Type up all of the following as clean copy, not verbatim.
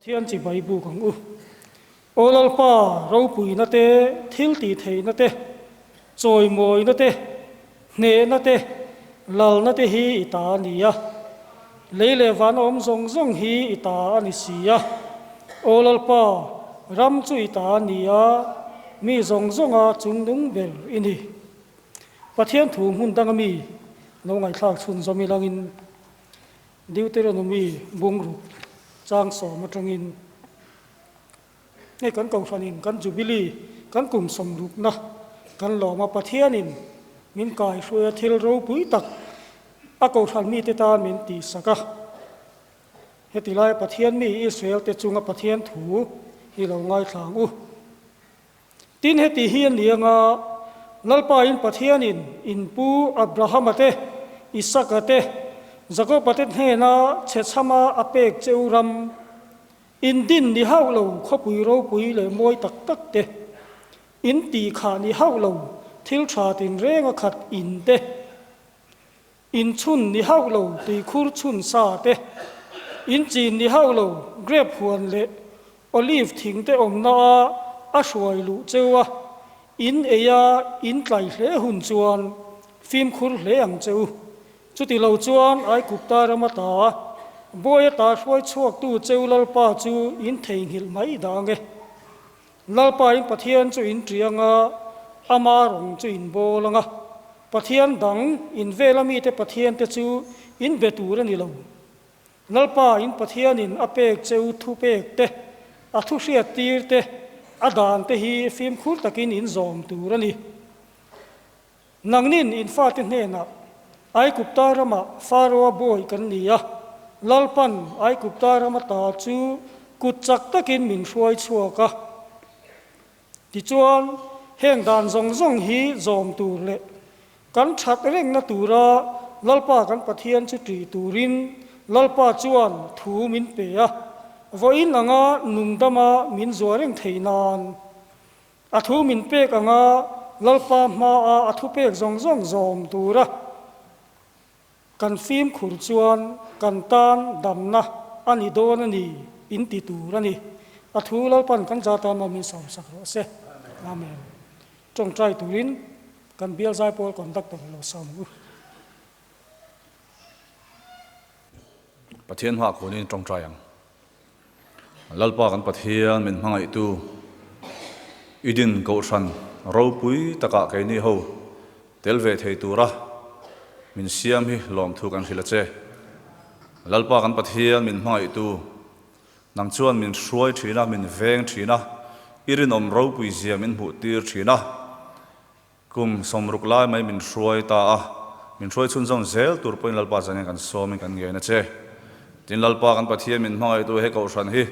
thiên chỉ bảy buของô lal pa rau pui na te thil ti thei na te choi moi na te ne na te lal na te hi ita nia leile van om zong zong hi ita ani sia ô lal pa ram chu ita nia mi zong zong a chung dung bel ini pathian thu hun dang mi lo ngai thak chun zomi langin Deuteronomy bungru trang so matangin ngay kan cầu sanin kan jubilee kan kum som rup na kan lo ma pathianin min kai suya thil ro pui tak a cầu san mi te ta min ti saka hetilai pathian mi Israel te chunga pathian thu hi lo ngai thlang tin heti hian lianga lalpa in pathianin in pu Abraham ate Isaac ate Jacob ate hena chechama apek cheuram in din ni haulo khopui ro pui le moi tak tak te in ti kha ni haulo thil tha tin renga khat in te in chun ni haulo ti khur chun sa te in chin ni haulo grape huan le olive thing te om na a hruai lu chewa in eya in tlai hle hun chuan phim khur hle ang cheu chuti lo chuan ai kupta ramata boy ta hruai chuak tu cheu lalpa chu in thein hil mai dange lalpa in pathian chu in trianga ama rong chu in bolanga pathian dang in velami te pathian te chu in betur ani lo lalpa in pathian in apek cheu thu pek te a thu hriat tir te adan te hi phim khur takin in zom turani nangnin in fatin hena ai kupta rama faro boy kan nia lalpan ai kupta rama ta chu kutchak takin min hruai chuaka ti chuan heng dan zong zong hi zom tur le kan that reng na tura lalpa kan pathian chu tri turin lalpa chuan thu min pe a voin anga nungdama min zuareng theinan a thu min pek anga lalpa ma a thu pek zong zong zom tura kan phim khur chuan kan tan damna ani don ani in ti turani a thu lalpan kan jata ma min som sak ro se amen trong trai turin kan bial zai pol contact lo som pathian hoa khonin trong trai ang lalpa kan pathian min hmangai tu idin ko san ro pui taka ke ni ho telve thei tura min siam hi lom thu kan hila che lalpa kan pathian min hmangai tu nang chuan min hruai thina min veng thina irin om ro pui zia min hu tir thina kum somruk lai mai min hruai ta a min hruai chun zong zel tur poin lalpa jang kan som kan nge na che tin lalpa kan pathian min hmangai tu he ko san hi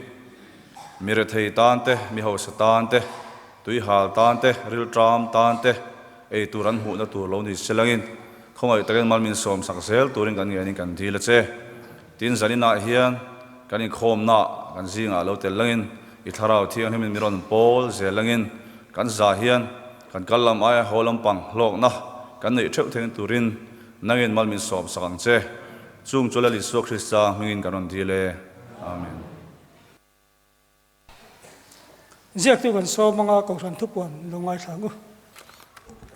mire thei tan te mi ho sa tan te tui hal tan te ril tram tan te ei turan hu na tur lo ni selangin khongai taken mal min som sak zel turin kan nge ni kan dil che tin zanina hian kan in khom na kan zinga lo tel langin I tharau thiang himin miron pol zelangin kan za hian kan kallam ai holam pang lok na kan nei theu theng turin nangin mal min som sakang che chung chola li so Krista mingin kanon dile amen ziak tu kan so manga ko ran thu pon longai thangu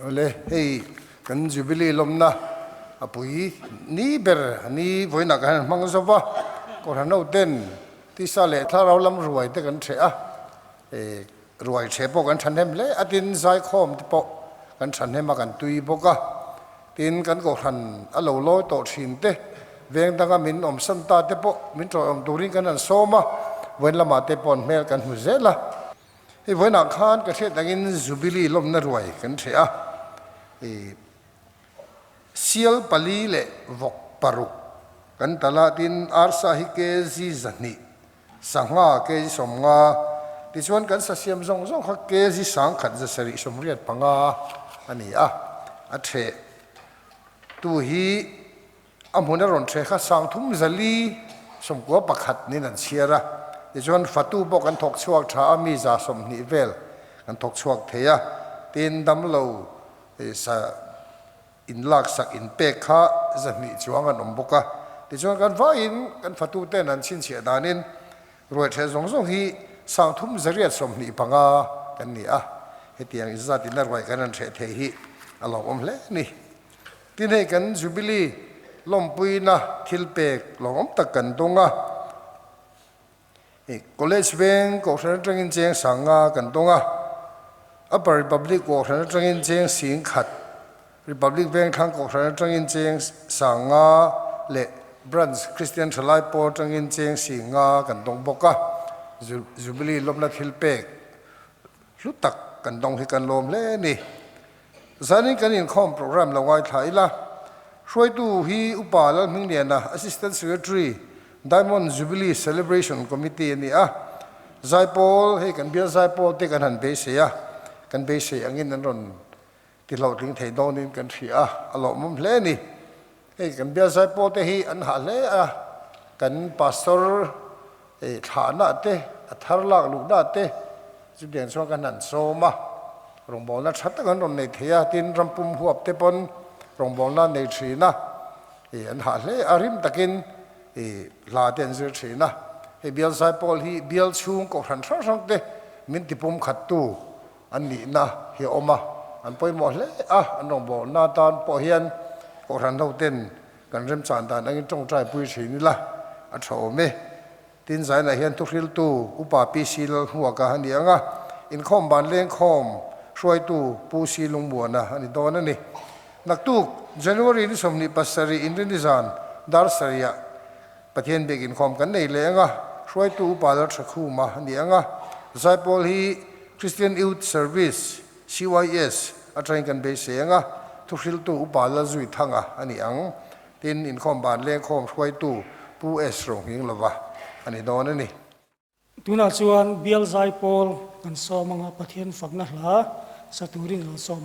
ole hei kan jubilee lomna apui ni ber ni voina kan mangzowa ko rano ten ti sale tharau lam ruai te kan thea ruai che po kan thanem le atin zai khom te po kan thanem kan tui boka tin kan ko than alo loi to thin te veng danga min om san ta te po min tro om turin kan an soma wen lama te pon mel kan hu zela hi voina khan ka the dangin jubilee lomna ruai kan thea sial pali le vok paru kan tala tin arsa hi ke zi zani sanga ke somnga ti chuan kan sa siam zong zong kha ke zi sang khat za sari somriat panga ani a the tu hi amhuna ron the kha sang thum zali somkwa pakhat ni nan chiara ti chuan fatu bo kan thok chuak tha ami za som ni vel kan thok chuak theya tin dam lo sa in lak sak in pek kha zani chuang an omboka ti chuan kan va in kan fatu ten an chin chia danin รวยเทสงสงฮีสังทุมเรียดสมนิปังากันนี่อ่ะเฮตียงอิสระตินรวยกันนั่นเทเทฮีอลองเลยนี่ที่นี่กันจูบิลีลมปุยนะทิลเปกลองตะกันตรงอ่ะcollege bank ก็ฉันจังอินเจงสังอากันตรงอ่ะ upper republic ก็ฉันจังอินเจงสิงขัด republic bank ทั้งก็ฉันจังอินเจงสังอาเละ branch christian ทลายปอจังอินเจงสิงอากันตรงบกอ่ะจูบิลีลมนัดทิลเปกลุตักกันตรงที่กันลมเลยนี่สานี่กันอินคอมโปรแกรมเราไว้ถ่ายละช่วยดูฮีอุปาลมิงเดียนะ assistant secretary Diamond Jubilee Celebration Committee นี่อ่ะไซโปลให้กันเบียร์ไซโปลที่กันหันเบสเซียกันเบสเซียอันนี้นั่นรอนที่เราถึงไทยโดนนี่กันเสียอารมณ์มันเล่นี่ให้กันเบียร์ไซโปลที่ฮีอันหาเล่อ่ะกันพาสตอร์ฐานะเตะอัฐารลักลูกด้าเตะจุดเด่นส่วนกันนั่นโซมาโรงบอลนั้นชัดกันรอนในเทียตินรำปุ่มหัวเตปนโรงบอลนั้นในชีนะอันหาเล่อาริมตะกินลาเดนเซอร์ชีนะเบียลไซปอลฮีเบียลชูงก็หันช่างเตมินติปุ่มขัดตู้อันนี้นะเฮียอมาอันไปหมดเลยอ่ะอันน้องบอกนาตานปอเฮียนก็หันเท่าเต้นกันเริ่มจานตานอันนี้จงใจปุยชีนี่ละอันโฉมตินใจนะเฮียนทุกทิลตู้อุปาปีซีลหัวกะฮันเดียงอ่ะอินคอมบานเลี้ยงคอมช่วยตู้ปูซีลงบัวนะอันนี้โดนนั่นนี่นักตู้ January นี่สมนิปัสสรีอินเดนิซานดาร์สเรียประเทศเบกินคอมกันในเลี้ยงอ่ะช่วยตู้ปาลสักคู่มาเลี้ยงอ่ะไซปอลฮี Christian Youth Service CYS อาจารย์กันไปเสียงอ่ะทุกสิ่งตู้ปาลจุยทั้งอ่ะอันนี้อังตินอินคอมบานเลี้ยงคอมช่วยตู้ผู้เอสรงหิงละวะอันนี้โดนนั่นนี่ตุนาชวนเบียลไซโปลกันซ้อมงาประเทศฝักนั่นละสตูรินเราซ้อม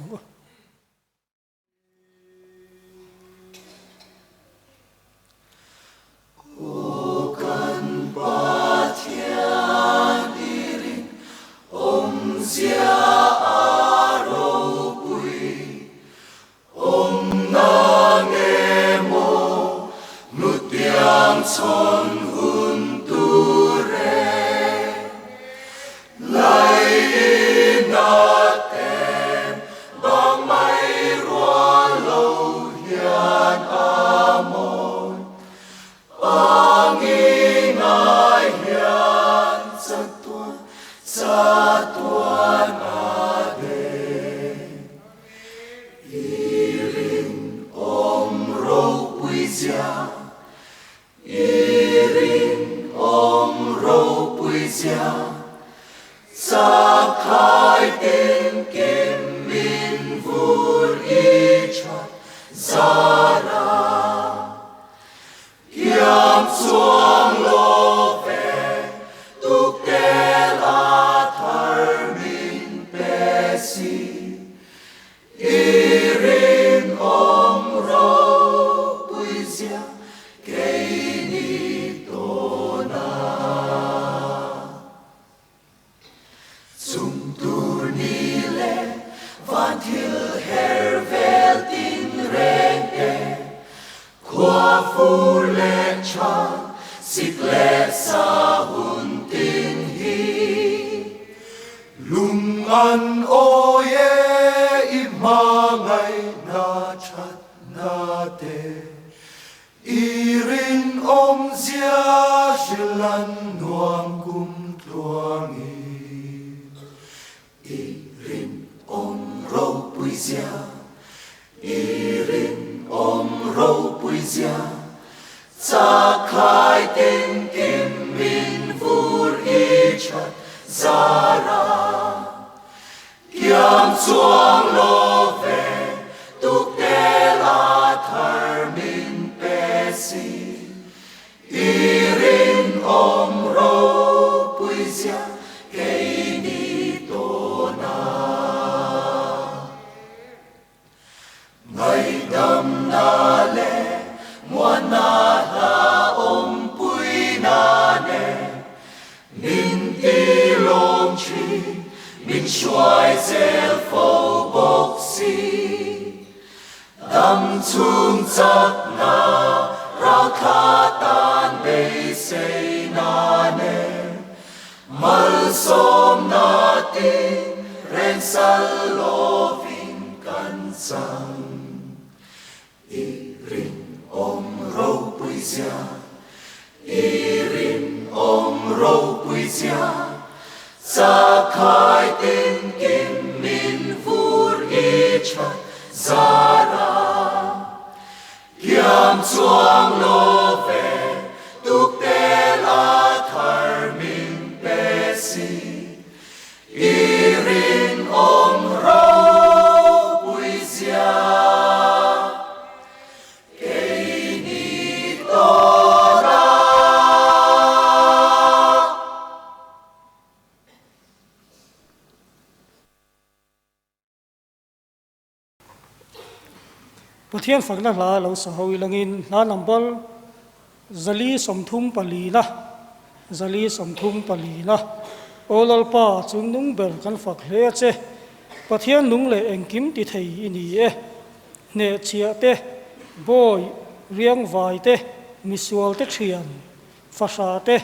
chung chắc na ra khá tan bê xây na nè ประเทศฝั่งนั้นเราสหวิลังอินน้านำบลzali somthum pali na zali somthum pali na olal pa chung nung ber kan fak hle che pathian nung le engkim ti thei ini e ne chia te boy riang vai te misual te thian fasha te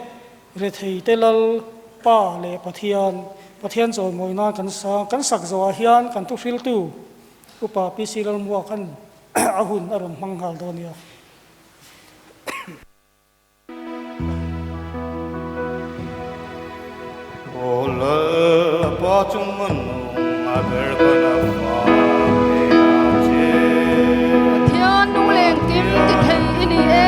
re thei te lal pa le pathian chon moina kan sak zo hian kan tu hril tu upa pisilal muwa kan ahun aram manghal donia Ola patung manung aberkana faeache Thian nung leng kim ti thei ini e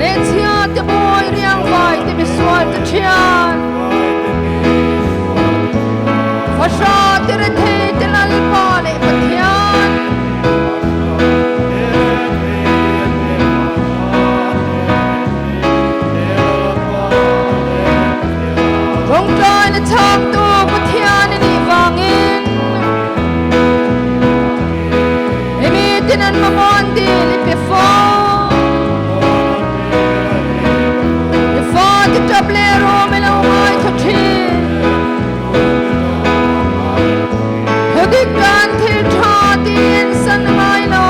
ne chia te boy riang vai te misual te thian fasha te re thei te lal pa le pathian rong trai na chak tu pathian ni wangin emi tinan mamon di li pe fo le fo ti table ro me lo mai thathi hodik kan thil tha tin san mai lo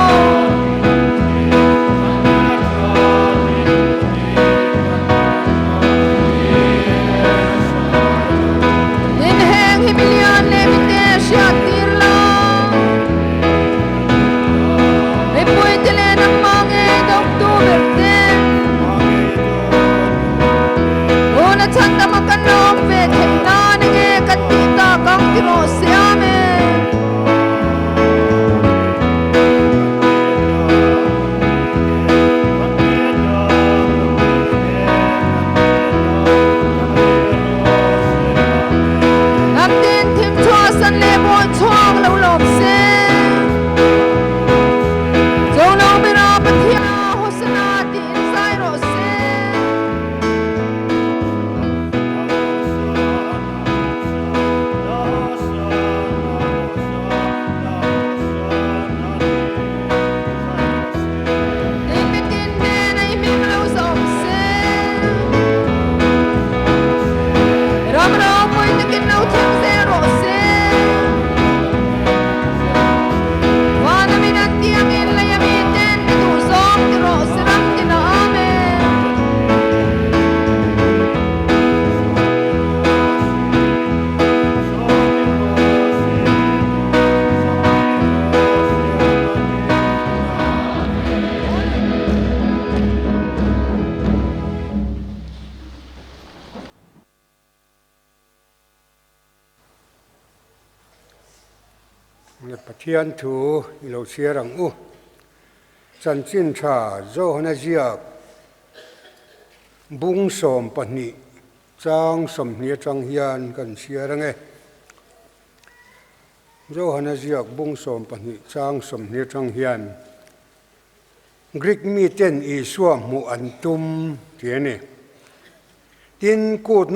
Milian le vite shatirla e poi te le na mange d'october te ona chanda makanom ve thena ne katita kang tiro siame Pathian thu ilo siarang u chan chin tha zo hana zia bung som pani chang som hnia chang hian kan siarang e zo hana zia bung som pani chang som hnia chang hian Greek mi ten I suam mu antum tiene tin kut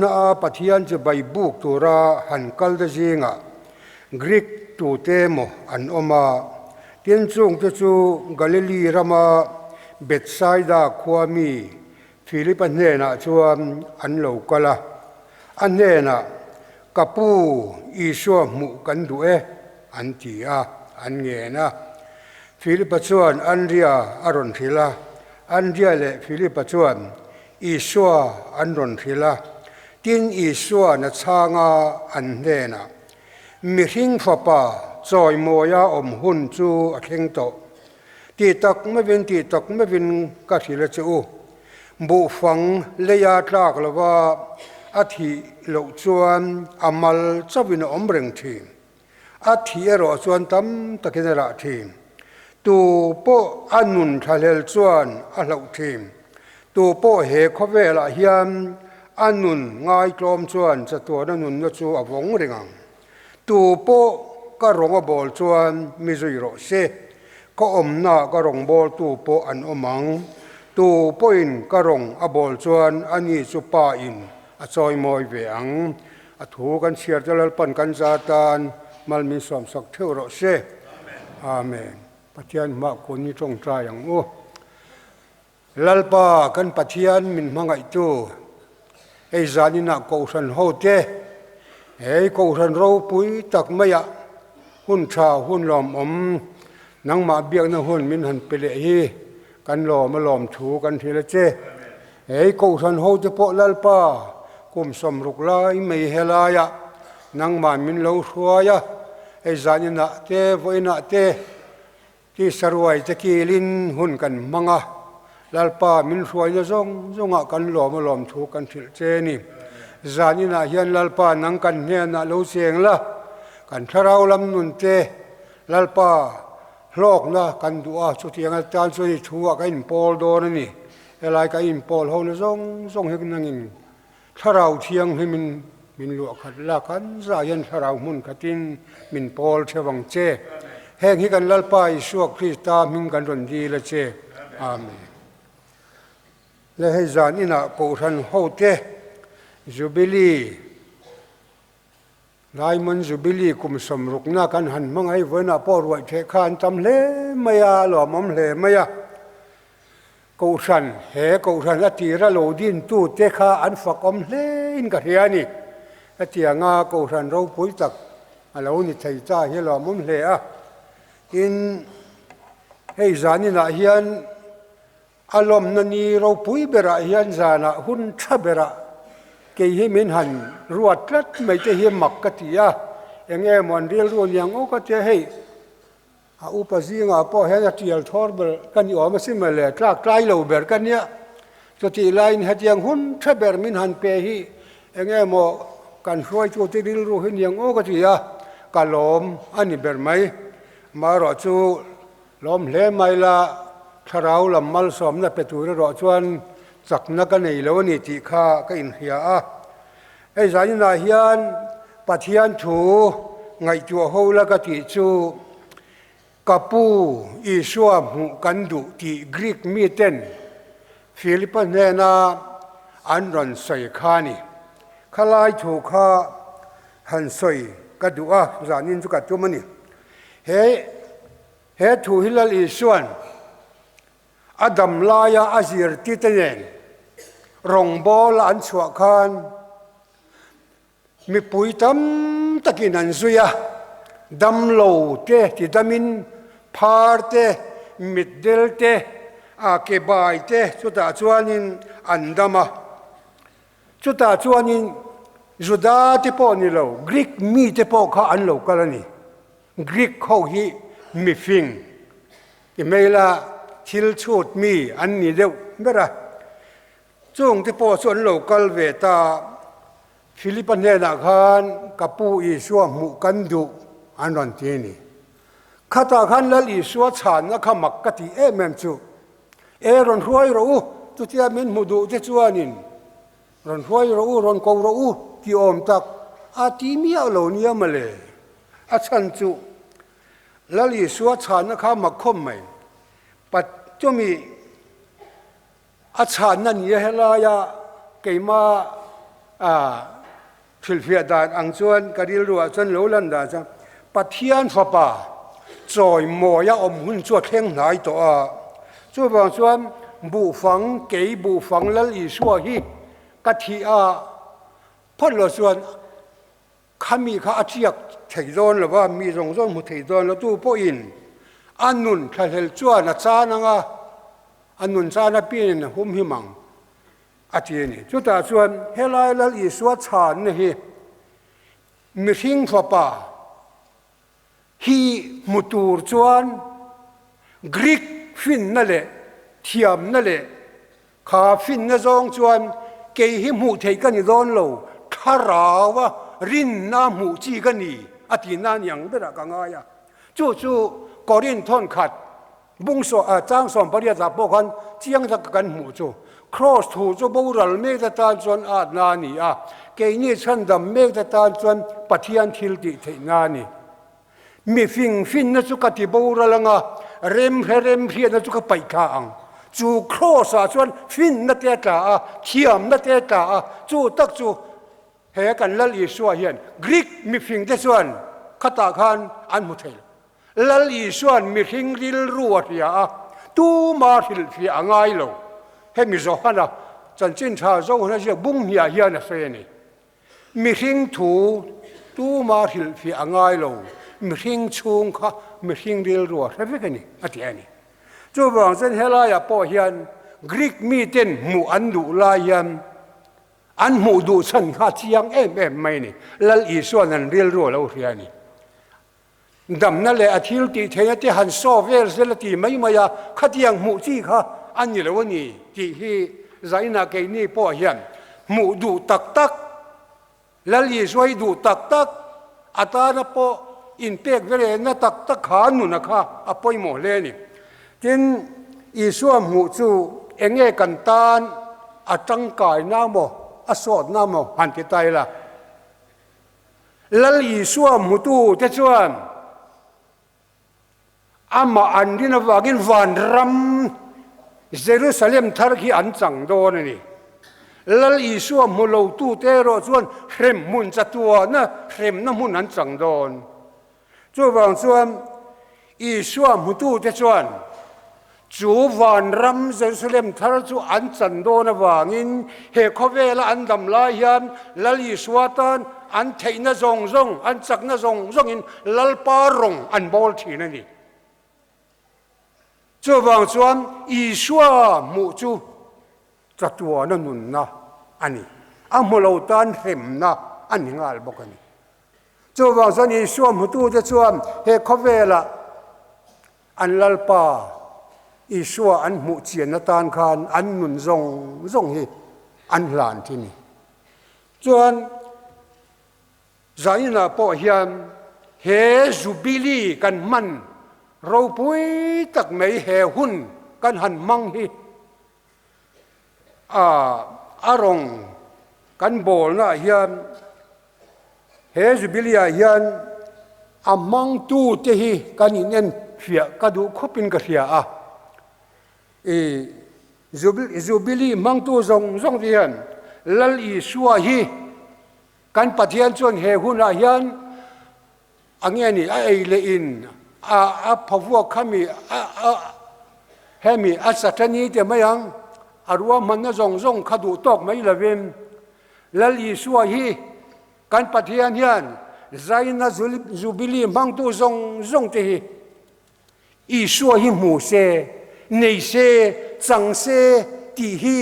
na a pathian che bai buk tura han kal da zinga Greek tu te mo an oma tin chung te chu Galilee rama Bethsaida khuami Philippa hna chuan an lo kala an hna kapu Isua mu kan du e an ti a an nge na Philippa chuan an ria aron thila อันเดียเลฟิลิปจวนอีสัวอันรอนทิละตินอีสัวนัชางาอันเดนะมิหิงฟปาจอยโมยาอมหุนจูอเข่งโตตีตักไม่เป็นตีตักไม่เป็นกัสิเลจูบุฟังเลยาตรากลว่าอาทิโลจวนอามัลจะวินอมเริงทีอาทิเอรอจวนตั้มตะกินระทีตูโปอันนุนทะเลจวนอาเหลทีตูโปเฮคเวลาเฮียมอันนุนง่ายกลมจวนจะตัวนั้นนุนยจูอวงเริงังตูโปก็รองบอลจวนมิจุยโรเซก็อมนาก็รองบอลตูโปอันอมังตูโปอินก็รองอบอลจวนอันนี้จุปาอินอาจอยมอยเวียงอาถูกันเชียร์จะเล่นปันกันซาตานมัลมีสมศักดิ์เทวโรเซอาเมนปะเทียนมาคนนี้ตรงใจอย่างโอ้ลัลปากันปะเทียนมินมังไอตูไอ้จานินักกูสันโฮเตไอ้กูสันเราปุยตักไม่ยะหุ่นชาหุ่นหลอมนังมาเบียกนะหุ่นมินหันเปเลฮีกันหลอมมาหลอมถูกันทีละเจไอ้กูสันโฮเตโปลัลปากุมสมรุกลายไม่เฮลายะนังมามินเลวชัวยะไอ้จานินักเตวินักเตที่สรวยจะกีลินหุ่นกันมังะลัลปามินชัวยะจงกันหลอมมาหลอมถูกันทีละเจนี่จานินักเฮียนลัลปานังกันเฮียนเลวเสียงละกันทราวลำนุนเตลัลปาโลกนะกันดูอาสุดยังอาจารย์สุดที่ชัวกันอินโพลโดนนี่อะไรกันอินโพลเขาเนี่ยส่งให้กันนั่งอินทราวเทียงให้มินลวกขัดละกันสายันทราวมุนขัดินมินโพลเชวังเจแห่งให้กันลัลปาอิสวกคริสตามิงกันรอนดีละเจอาเมนและให้จานินะกูทันโฮเตจูบิลีลายมันจุบิลีกุมสมรุกนากันหันมังไอเวน่าปอรวยเทคานจำเลไม่ยาหล่อมเลไม่ยากูสันเฮกูสันอติระโลดินตู้เทคาอันฝักเลอินกับเฮียนี่อติยางากูสันเราปุยตักเรานี่ไทยจ้าเฮหล่อมเลอะอินให้จานินะเฮียนอารมณ์นันนี่เราปุยเบระเฮียนจานะหุ่นชะเบระเกี่ยมินหันรวดลัดไม่จะเหี่ยมักกะติยาอย่างเงี้ยมันเรียลรวนอย่างโอ้ก็จะให้อุปสรรคพอเห็นที่อัลทอร์เบอร์กันอยู่มาสิมาเลยกล้าใกล้เราเบอร์กันเนี่ยจุดที่ไลน์เห็นอย่างหุ่นถ้าเบอร์มินหันเปฮีอย่างเงี้ยมอกันช่วยจุดที่เรียลรู้เห็นอย่างโอ้ก็จะยาการล้มอันนี้เบอร์ไหมมารอจูล้มเละไม่ละถ้าเราลำมัลสมน่ะเป็นตัวรอชวนจักนักกันในแล้วนี่ที่ข้าก็อินเฮียไอ้สายนาเฮียนปัทยันถูไงจัวโฮละก็ติจูกับปูอิสวามหูกันดุที่กรีกมีเต้นฟิลิปปินส์นาอันรันใส่ขานี่ขลายถูกข้าหันใส่กระดูอ่ะจานินจุกัดจุมันนี่เฮถูฮิลลิสวนอดัมลายาอาซิรติเตเนนรองบอลอันสวะคานมีปุยตั้มตะกินันซุยะดัมโลเตที่ดัมินพาร์เตมิดเดลเตอาเกบายเตสุดาจวนินอันดามาสุดาจวนินจุดาเตปอนิโลกรีกมีเตปอข้าอันโลกาลนี่กรีกเขาฮีมีฟิงอีเมล่าทิลชูดมีอันนี้เดียวไม่ได้ช่วงที่พอส่วนโลกาลเวตาฟิลิปปินส์นักขันกับปูอิสวามุกันดุอันนั้นที่นี่ข้าตาขันแล้วอิสวาชานนักขมักกติเอเมมจูรอนรวยรู้ตุที่มินมุดุที่จวนินรอนรวยรู้รอนกอรู้ที่อมตักอาทิมีเอาเหล่านี้มาเลยอาชันจูแล้วอิสวาชานนักขมักคมไหมปัจจุบันอาชานันยะเฮลายาเกี่ยมาฟิลเฟียดานอังชวนกระดิลรัวชนโลลันดาจังปัทยันฟ้าป่าจอยโมยาอมหุ่นจวดเข่งไหนตัวช่วยบางส่วนบุฟังเกี่ยบุฟังแล้วอีสัวฮีกะทิพ่นละส่วนขามีข้าอาชีพเทดอนหรือว่ามีรองส่วนมุเทดอนแล้วตู้พ่ออินอันนุนทะเลจวนอาจารย์นะ อันนุนซานาปีนหุ่มหิมังอาทินี่จุดตาส่วนเฮลัยลัลอิสวาชานนี่มิริงฟ้าป่าฮีมุตูร์จวนกรีกฟินนั่นแหละเทียมนั่นแหละข้าฟินนั่นจงจวนเกยหิมูเทกันนี่โดนโลทาราวะรินน้ำมูจีกันนี่อาทินั่นยังไม่ได้กังไงจู่ๆกอรินทอนขัดบุ้งโซจ้างสมปริยาจับพวกกันเจียงจะกันหมู่จู่ครอสถูจู่บูรัลเมกตาจวนอาดนานี่เกยนี่ฉันดำเมกตาจวนปัทยันทิลติเทนานี่มีฟินนั่นจุกติบูรัลงาเรมเพียนั่นจุกไปข้างจู่ครอสจวนฟินนั่นเตะตาเขียมนั่นเตะตาจู่ตักจู่เฮกันลัลอิสวาเฮียนกรีกมีฟิงเตจวนขัตาขันอันมุเทลลัลอิสวานมีฟิงริลรัวเฮียตูมาทิลฟีอ่างไงโลเฮมิโซฮันะจันจินชาโซฮันเสียบุ้งเฮียนะเฟนี่มีฟิงถูตูมาทิลฟีอ่างไงโลมีฟิงชุงค่ะมีฟิงริลรัวเรื่องนี้อันที่นี้จู่บางเส้นเฮลายาปอเฮียนกรีกมีเต็นหมู่อันดุลายันอันหมู่ดูสันข้าเชียงไม่นี่ลัลอิสวานันเรียลรัวเราเฮียนี่ดำนั่นแหละอาทิตย์ที่เทียนที่หันโซเวลเซลตีไม่มายาขัดยังหมู่จีค่ะอันนี้แล้วนี่ที่ใจนักเกนี่ปอเฮียนหมู่ดูตักลัลอิสวาดูตักอัตานะปออินเปกเวเรนะตักขานุนะคะอปอยโมเลนี่จินอิสวาหมู่จูเองกันตานอาจังกายน้ำโมอสอดน้ำโมหันติไตละลัลอิสวาหมู่ตูเตจวนอามาอันดินวากินวันรัมเยรูซาเล็มทาร์กีอันจังโดนนี่ลัลอิสวามุลตูเตโรจวนเขมมุนจัตัวนะเขมน้ำมุนอันจังโดนจวนบางส่วนอิสวามุตูเตจวนจูวันรัมเยรูซาเล็มทาร์จูอันจันโดนวางินเฮคเวลอันดำลายันลัลอิสวาตันอันเทนจงอันจักนจงอินลัลปารงอันบอลทีนั่นนี่จู่บางส่วนอิสวามุจูจัตัวนั่นนุนนะอันนี้อามุลตันเห็มนะอันนี้งาลบอกกันนี่จู่บางส่วนอิสวามุตูจะส่วนเฮคเวลอันลัลปาอิสวาอันมุเจียนตานคานอันนุนจงฮีอันหลานที่นี่ส่วนใจน่ะปอเฮียนเฮจูบิลีกันมันเราปุยตักไม่เฮหุ่นกันหันมังฮีอารมณ์กันโบลนะเฮียนเฮจูบิลีเฮียนอามังตูเตฮีกันอินเอ็นเฟียกระดูขบินกระเฟียจูบิลีมังตูจงเฮียนลัลอิสวาฮีกันปฏิญาณจนเฮหุ่นเฮียนอันนี้ไอเลอินพะวัวขมีเฮมีอัศจรรย์เดียไม่ยังอารวามันน่ะจงขดูตอกไม่ละเวนลัลอิสวาฮีกันปฏิญาณยันใจน่ะจูบิลีมังตูจงเตฮีอิสวาฮีมูเซเนเซจังเซตีฮี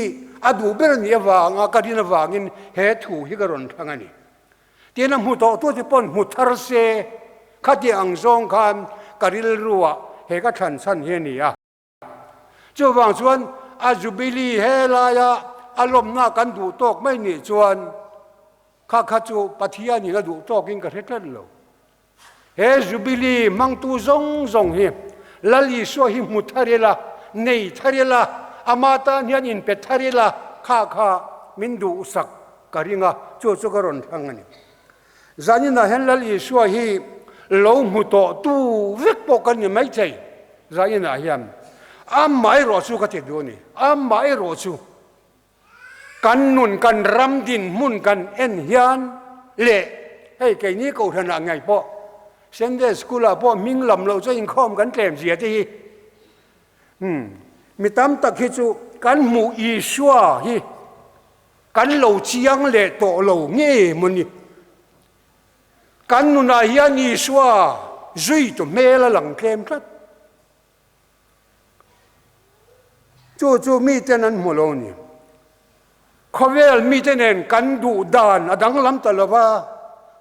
อดูเบรนีวางกะดินวางินเฮถูฮิกรอนทั้งนี้เตียนมุตตัวที่ปนมุทารเซขัดยังจงคำกะดิลรัวเฮก็ทันสันเฮนี่จู่บางส่วนอาจูบิลีเฮลายาอารมณ์น่ากันดูตกไม่หนีส่วนข้าจูปฏิญาณนี่ก็ดูตกกินกระเทศเลยเฮจูบิลีมังตูจงเฮลัลอิสวาฮิมุทาริลาเนยทาริลาอามาตาเนียนินเป็ดทาริลาข้ามินดูสักกะริงะจู่กระรอนทั้งนี้จานินะเห็นลัลอิสวาฮิโลมุโตตูวิกปกันนี่ไม่ใช่ใจน่ะเฮียมไม่รอชูก็ติดดูนี่ไม่รอชูกันนุนกันรำดินมุนกันเอ็นเฮียนเละให้แกนี้กูถนัดไงพ่อเซนเดสกุลาพ่อมิงลำเราจะยิงข้อมกันเต็มเสียทีมีตามตะคิจูกันหมู่อิสวาฮีกันเราเชียงเละโตเราเงี้ยมันนี่กันนุนายานิสวาจุยตัวเมลหลังเคลมครับจ จู่มีเจนั้นหัวโลนี่ขเวลมีเจเนนกันดุดานอดังลำตะละว่า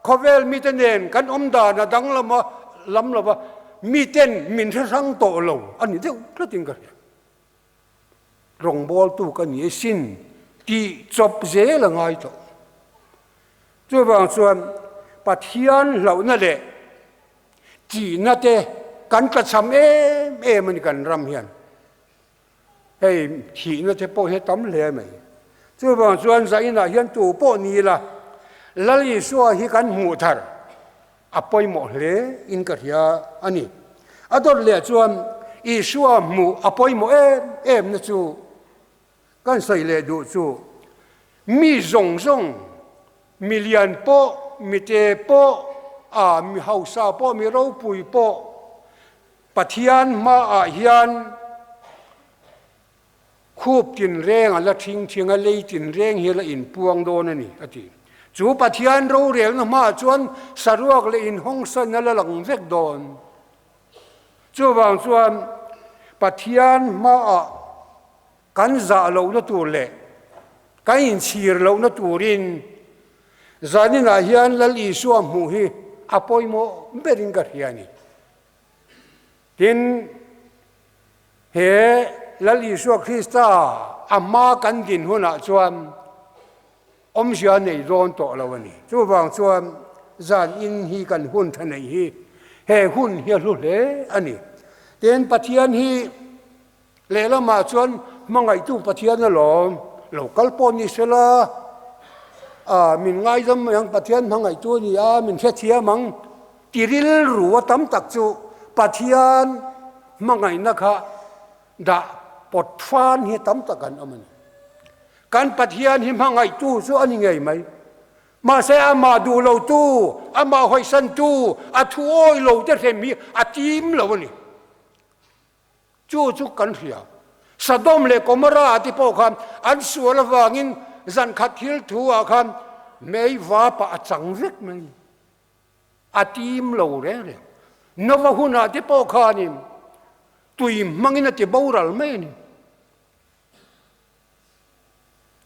ขเวลมีเจเนนกันอมดานอดังลำละว่ามีเจนมินทรังโตโลอันนี้เดี๋ยวกระติงกันรองบอลตู้กันนี้สิ้นที่จบเจละไงต่อจู่บางส่วนปัทยานเหล่านั่นแหละจีน่าเตกันกระชำมันกันรำเฮียนให้ทีน่าจะโปให้ตั้มเลี้ยไหมจู่บางส่วนใจน่ะเฮียนตู่โปนี้ละแล้วยิ่งสัวให้กันหูทาร์อภัยหมดเลยอินกัตยาอันนี้อัตโเลี้ยส่วนอีสัวหมู่อภัยหมดนะจู่กันใส่เลยดูจู่มีส่งมีเลียนโปมีเตโปมีเฮาซาโปมีเราปุยโปปัทยานมาเฮียนคูบจินเร่งและทิ้งอะไรจินเร่งเฮละอินพวงโดนนี่อดีจู่ปัทยานเราเรียนมาจวนสรวกเลยอินห้องสันนั่นละหลังเวกโดนจู่บางส่วนปัทยานมากันจ่าเราหน้าตัวเล่กันอินชีร์เราหน้าตัวรินจานินาเฮียนละลีสัวหมู่ฮีอภัยโมเบริงกัเฮียนี่ทินเฮละลีสัวคริสต์อามากันดินหัวหน้าจวนเสียในร้อนโตแล้ววันนี้จู่บางจวนจานอินฮีกันหุ่นทนายฮีเฮหุ่นเฮียลุเล่อันนี้เต็นปัทยานฮีเลละมาจวนมังไงตู้ปัทยานนั่นหรอเราคัลปอนิสละมินไงจำยังปัทยานมังไงตู้นี่มินแค่เทียมังติริลรัวตั้มตักจู่ปัทยานมังไงนะคะดาปดฟ้านเฮตั้มตักกันเอามันการปัทยานหิมหังไงตู้สู้อันนี้ไงไหมมาเสียมาดูเราตู้มาหอยสันตู้ทัวร์เราจะเห็นมีทีมเราวันนี้จู่กันเสียสะดมเลยก็มาราที่พ่อคำอันส่วนละว่างินจันขัดหิลทัวร์คำไม่ว่าปะจังเวกมั้ยทีมเราเลยนว่าหุ่นที่พ่อคำนี่ตุยมังงินที่บ่าวรัลไม่นี่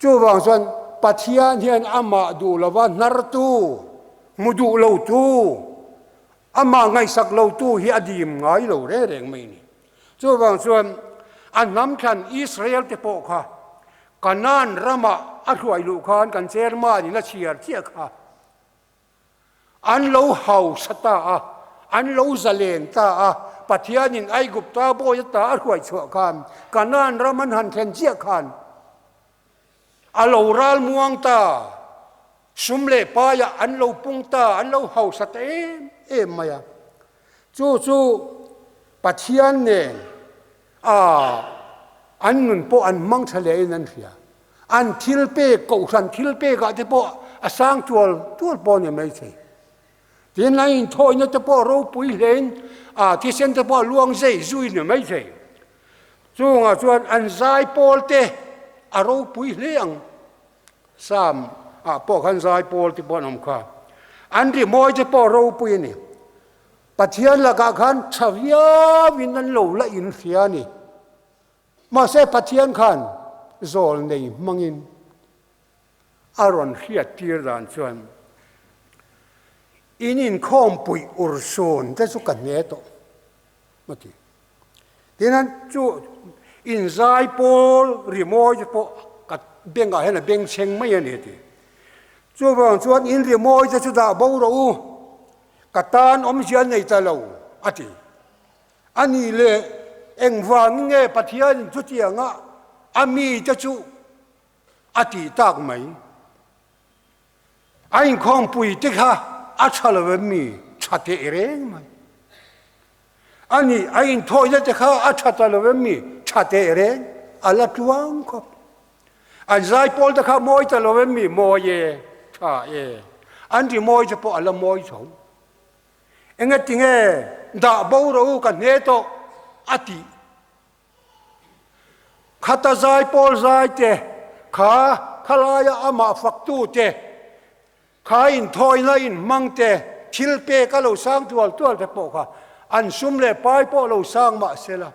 จู่บางส่วนปัทยานเฮียนมาดูละว่านรตูมุดูเราตู้มาไงสักเราตู้เฮียดีมไงเราเร่งไม่นี่จู่บางส่วนอันน้ำขันอิสราเอลที่ปกค่ะกันนั่นระมาอัดหวยลูกขันกันเชอร์มานี่ละเชียร์เที่ยค่ะอันเราเฮาสตาอันเราจะเลนตาปัทยานินไอกุปตาโบยตาอัดหวยชั่วขันกันนั่นระมันหันแทนเที่ยขันเราราลม่วงตาสมเลปายะอันเราปุงตาอันเราเฮาสตมายาจู่ปัทยานเนี่ยอันนั้นพออันมังทะเลนั่นเสียอันทิลเป้กูสันทิลเป้ก็จะพอสร้างตัวปอนยังไม่ใช่ที่ไหนทอยนั่นจะพอเราปุยเลนที่เส้นจะพอลวงใจจุยเนี่ยไม่ใช่ส่วนอันใจปอลเตเราปุยเลี้ยงซ้ำพอขันใจปอลที่พอนำข้าอันที่มอยจะพอเราปุยนี่ปัทยานละกาขันชาวยาวินันโลละอินเสียนี่มาเสปัทยานขันโซลในมังอินอารอนเฮียตีรานส่วนอินินข้อมปุยอุรโซนแต่สุกันเนตมาทีทีนั้นจู่อินไซโปลริโมจโปกัดเบ่งอะไรนะเบ่งเชงไม่ยันเหตุจู่บางส่วนอินริโมจะสุดาบ่าวเรากัตานเสียในตะเราอันนี้เลยเอ็งวางเงี้ยปัทยานจุดเจียงมีจะจู่ตากไหมไอ้ของปุยติค่ะชาลเวมีชัดเจนไหมอันนี้ไอ้ทอยจะค่ะชัดลเวมีชัดเจนอะไรตัวงครับอันใจพอลจะค่ะมอยจะลเวมีมอยอันที่มอยจะพออะไรมอยสองเองติงด่าบ่าวเรากันเนโตขัดใจพอลใจเจข้าลายมาฟักตู้เจข้าอินทอยน่ะอินมังเตทิลเปก็เราสร้างตัวเตปอกค่ะอันซุ่มเล่ไปพอเราสร้างมาเสร็จแล้ว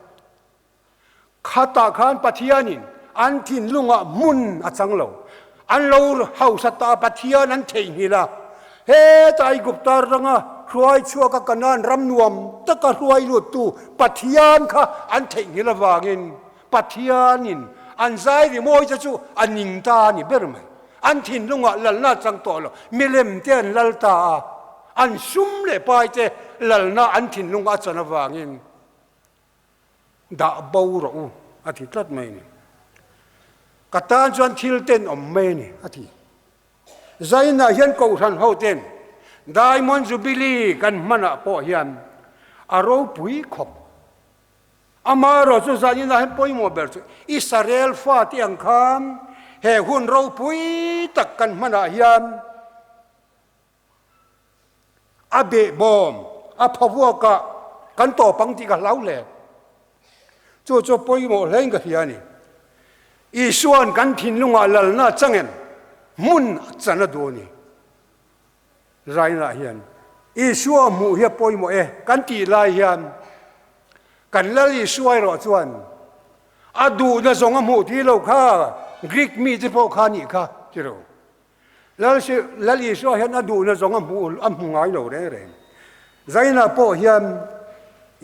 ข้าตาขานปัทยานินอันทินลุงอ่ะมุนอาจังโลอันเราเฮาสตาปัทยานั้นเทียนี่ละเฮ้ใจกุบตารังอ่ะรวยชัวกันนั่นรำนวมตะกรวยลุดตูปัทยานค่ะอันเทียนี่ละวางินปัทยานินอันใจดิโมยจะจูอันนิงตานี่เบอร์มันอันทินลุงอ่ะลัลนาจังโตโลมิเลมเตียนลัลตาอันซุ่มเลยไปเจลัลนาอันทินลุงอ่ะจันวางินด่าเบาหรออาทิตย์ละไม่เนี่ยกตาจวนทิลเต้นอมไม่เนี่ยอาทิตย์ใจน่าเห็นกูทันเขาเต้นได้มอนจูบิลีกันมันอะพอเห็นอารมณ์ปุยขบอามาเราจะใจน่าเห็นปุยโมเบลส์อิสราเอลฟาที่อังคารเฮหุ่นเราปุยตักกันมันอะเห็นอาเบะบอมอาพวัวกะกันต่อปังติกะเล่าเลยจู่ๆปุยโมเล่นกับเฮียนี่อีส่วนกันทิ้งลุงอาลัลน่าจังเงินมุนจันนดูนี่ไรน่ะเฮียนอีส่วนมูเฮียปุยโมกันตีลายเฮียนกันเล่อีส่วนรอจวนอาดูน่ะส่งมูที่เราข้ากรีกมีที่พวกข้านี่ข้าจิโร่แล้วอีส่วนเฮียนอาดูน่ะส่งมูง่ายเราเร่ไรน่ะพวกเฮียน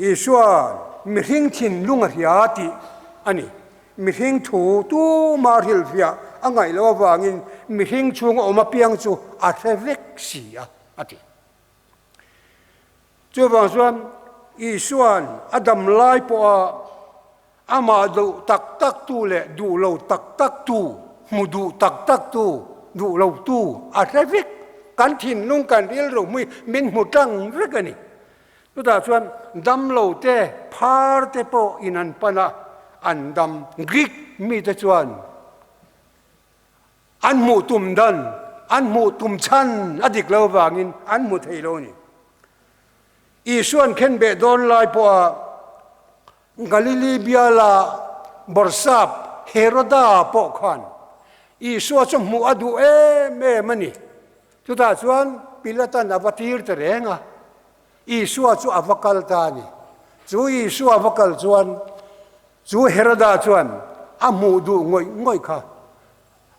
อีส่วนมีหิ้งทิ้งลุงอาทิตย์อันนี้มีหิ้งถูตู้มาฮิลฟิอาอันไงเราว่างินมีหิ้งชุงออกมาเพียงจู่อาเทเวกสีอาทิจู่บางส่วนอีส่วนอดัมไล่ปออามาดูตักตู้เล่ดูเราตักตู้มุดูตักตู้ดูเราตู้อาเทเวกการทิ้งลุงกันเรียลเราไม่มินมุดังเรื่องนี้ตัวแต่ส่วนดำเราเตะพาร์เตโปอินันปนะอันดำกรีกมีแต่ส่วนอันหมู่ตุ่มดันอันหมู่ตุ่มชันอดีตเราว่างินอันหมู่ไทยเรานี่อีส่วนเข็นเบดอนลายปัวกาลิลีเบียลาบอร์ซับเฮโรดาปอขันอีส่วนสมหมู่อดูเมมันนี่ตัวแต่ส่วนพิลตันอวติร์เตเรงะอีส่วนจู่อวกัลตานี่จู่อีส่วนอวกัลส่วนจู่เฮโรดาส่วนอามูดูง่อยค่ะ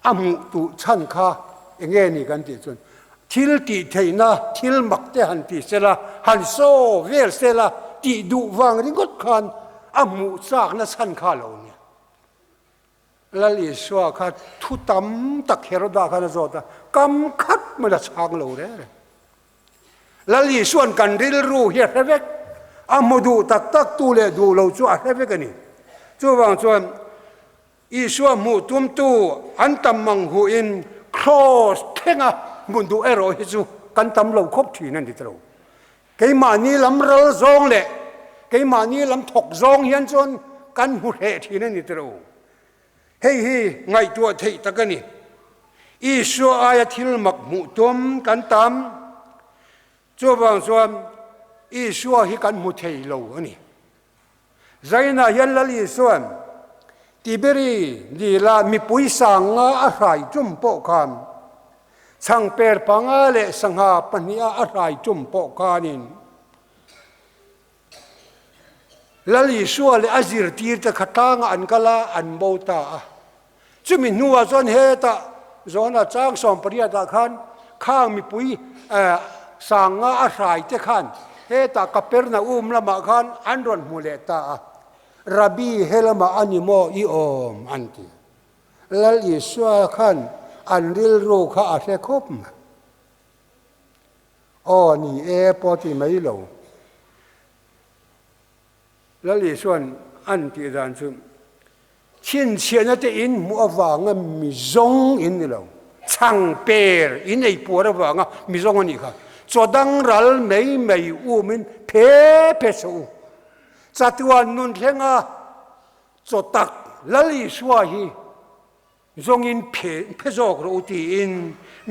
อามูดูชันค่ะอย่างเงี้ยนี่กันที่ส่วนทิลตีเทน่าทิลมักเตหันตีเสละหันโซเวลเสละตีดูวางริงกดขันอามูซากน่ะชันค่ะเราเนี่ยแล้วอีสัวค่ะทุตัมตักเฮโรดาค่ะนะโจตากำคัดมันจะช้างเราเลยแล้วอีส่วนกันริลรู้เฮียเรเวกอามูดูตักตูเลดูเราจู่เรเวกนี่จู่บางส่วนอีส่วนมูตุมตูอันตัมมังหูอินครอสเทงะมุนดูเอโรฮิจูกันตัมเราครบทีนั่นดิตเราเกี่ยมานี่ลำเราซองเละเกี่ยมานี่ลำถกซองเฮียนจนกันหุเหทีนั่นดิตเราเฮ้ยไงตัวเทตะกันนี่อีส่วนอายทิลมักมุตุมกันตัมจู่บางส่วนอีส่วนฮิกันมุเทโลอันนี้ใจน่าเห็นละลีส่วนที่เบรีดีลามีปุยสังอะไรจุ่มโปกันช่างเปิดปังอาเลสังหาปัญญาอะไรจุ่มโปกันินละลีส่วนเลอจิรตีร์ตะขัดตั้งอันกะลาอันโบตาจุ่มนัวจนเฮตะจนอาจ้างสอมปริยาตะขันข้างมีปุยสังอะไรเตะขันเฮตะกับเปิรนาละมาขันอันรอนมูเลตารับบีเฮลมาอันิโมอีโอมอันที่แล้วอิสวาขันอันริลโรข้าอาเซคบอ๋อนี่ปอที่ไม่รู้แล้วอิสวานอันที่ด้านซุ่มชินเชียนแต่อินมัววางมีจงอินนี่เราช่างเปรอินไอปัวระวางมีจงอันนี้ค่ะจอดังรัลไม่อูมินเพสูจัตวันนุนเทงาจดตักละลีสวาฮีจงอินเพจอกรูตีอิน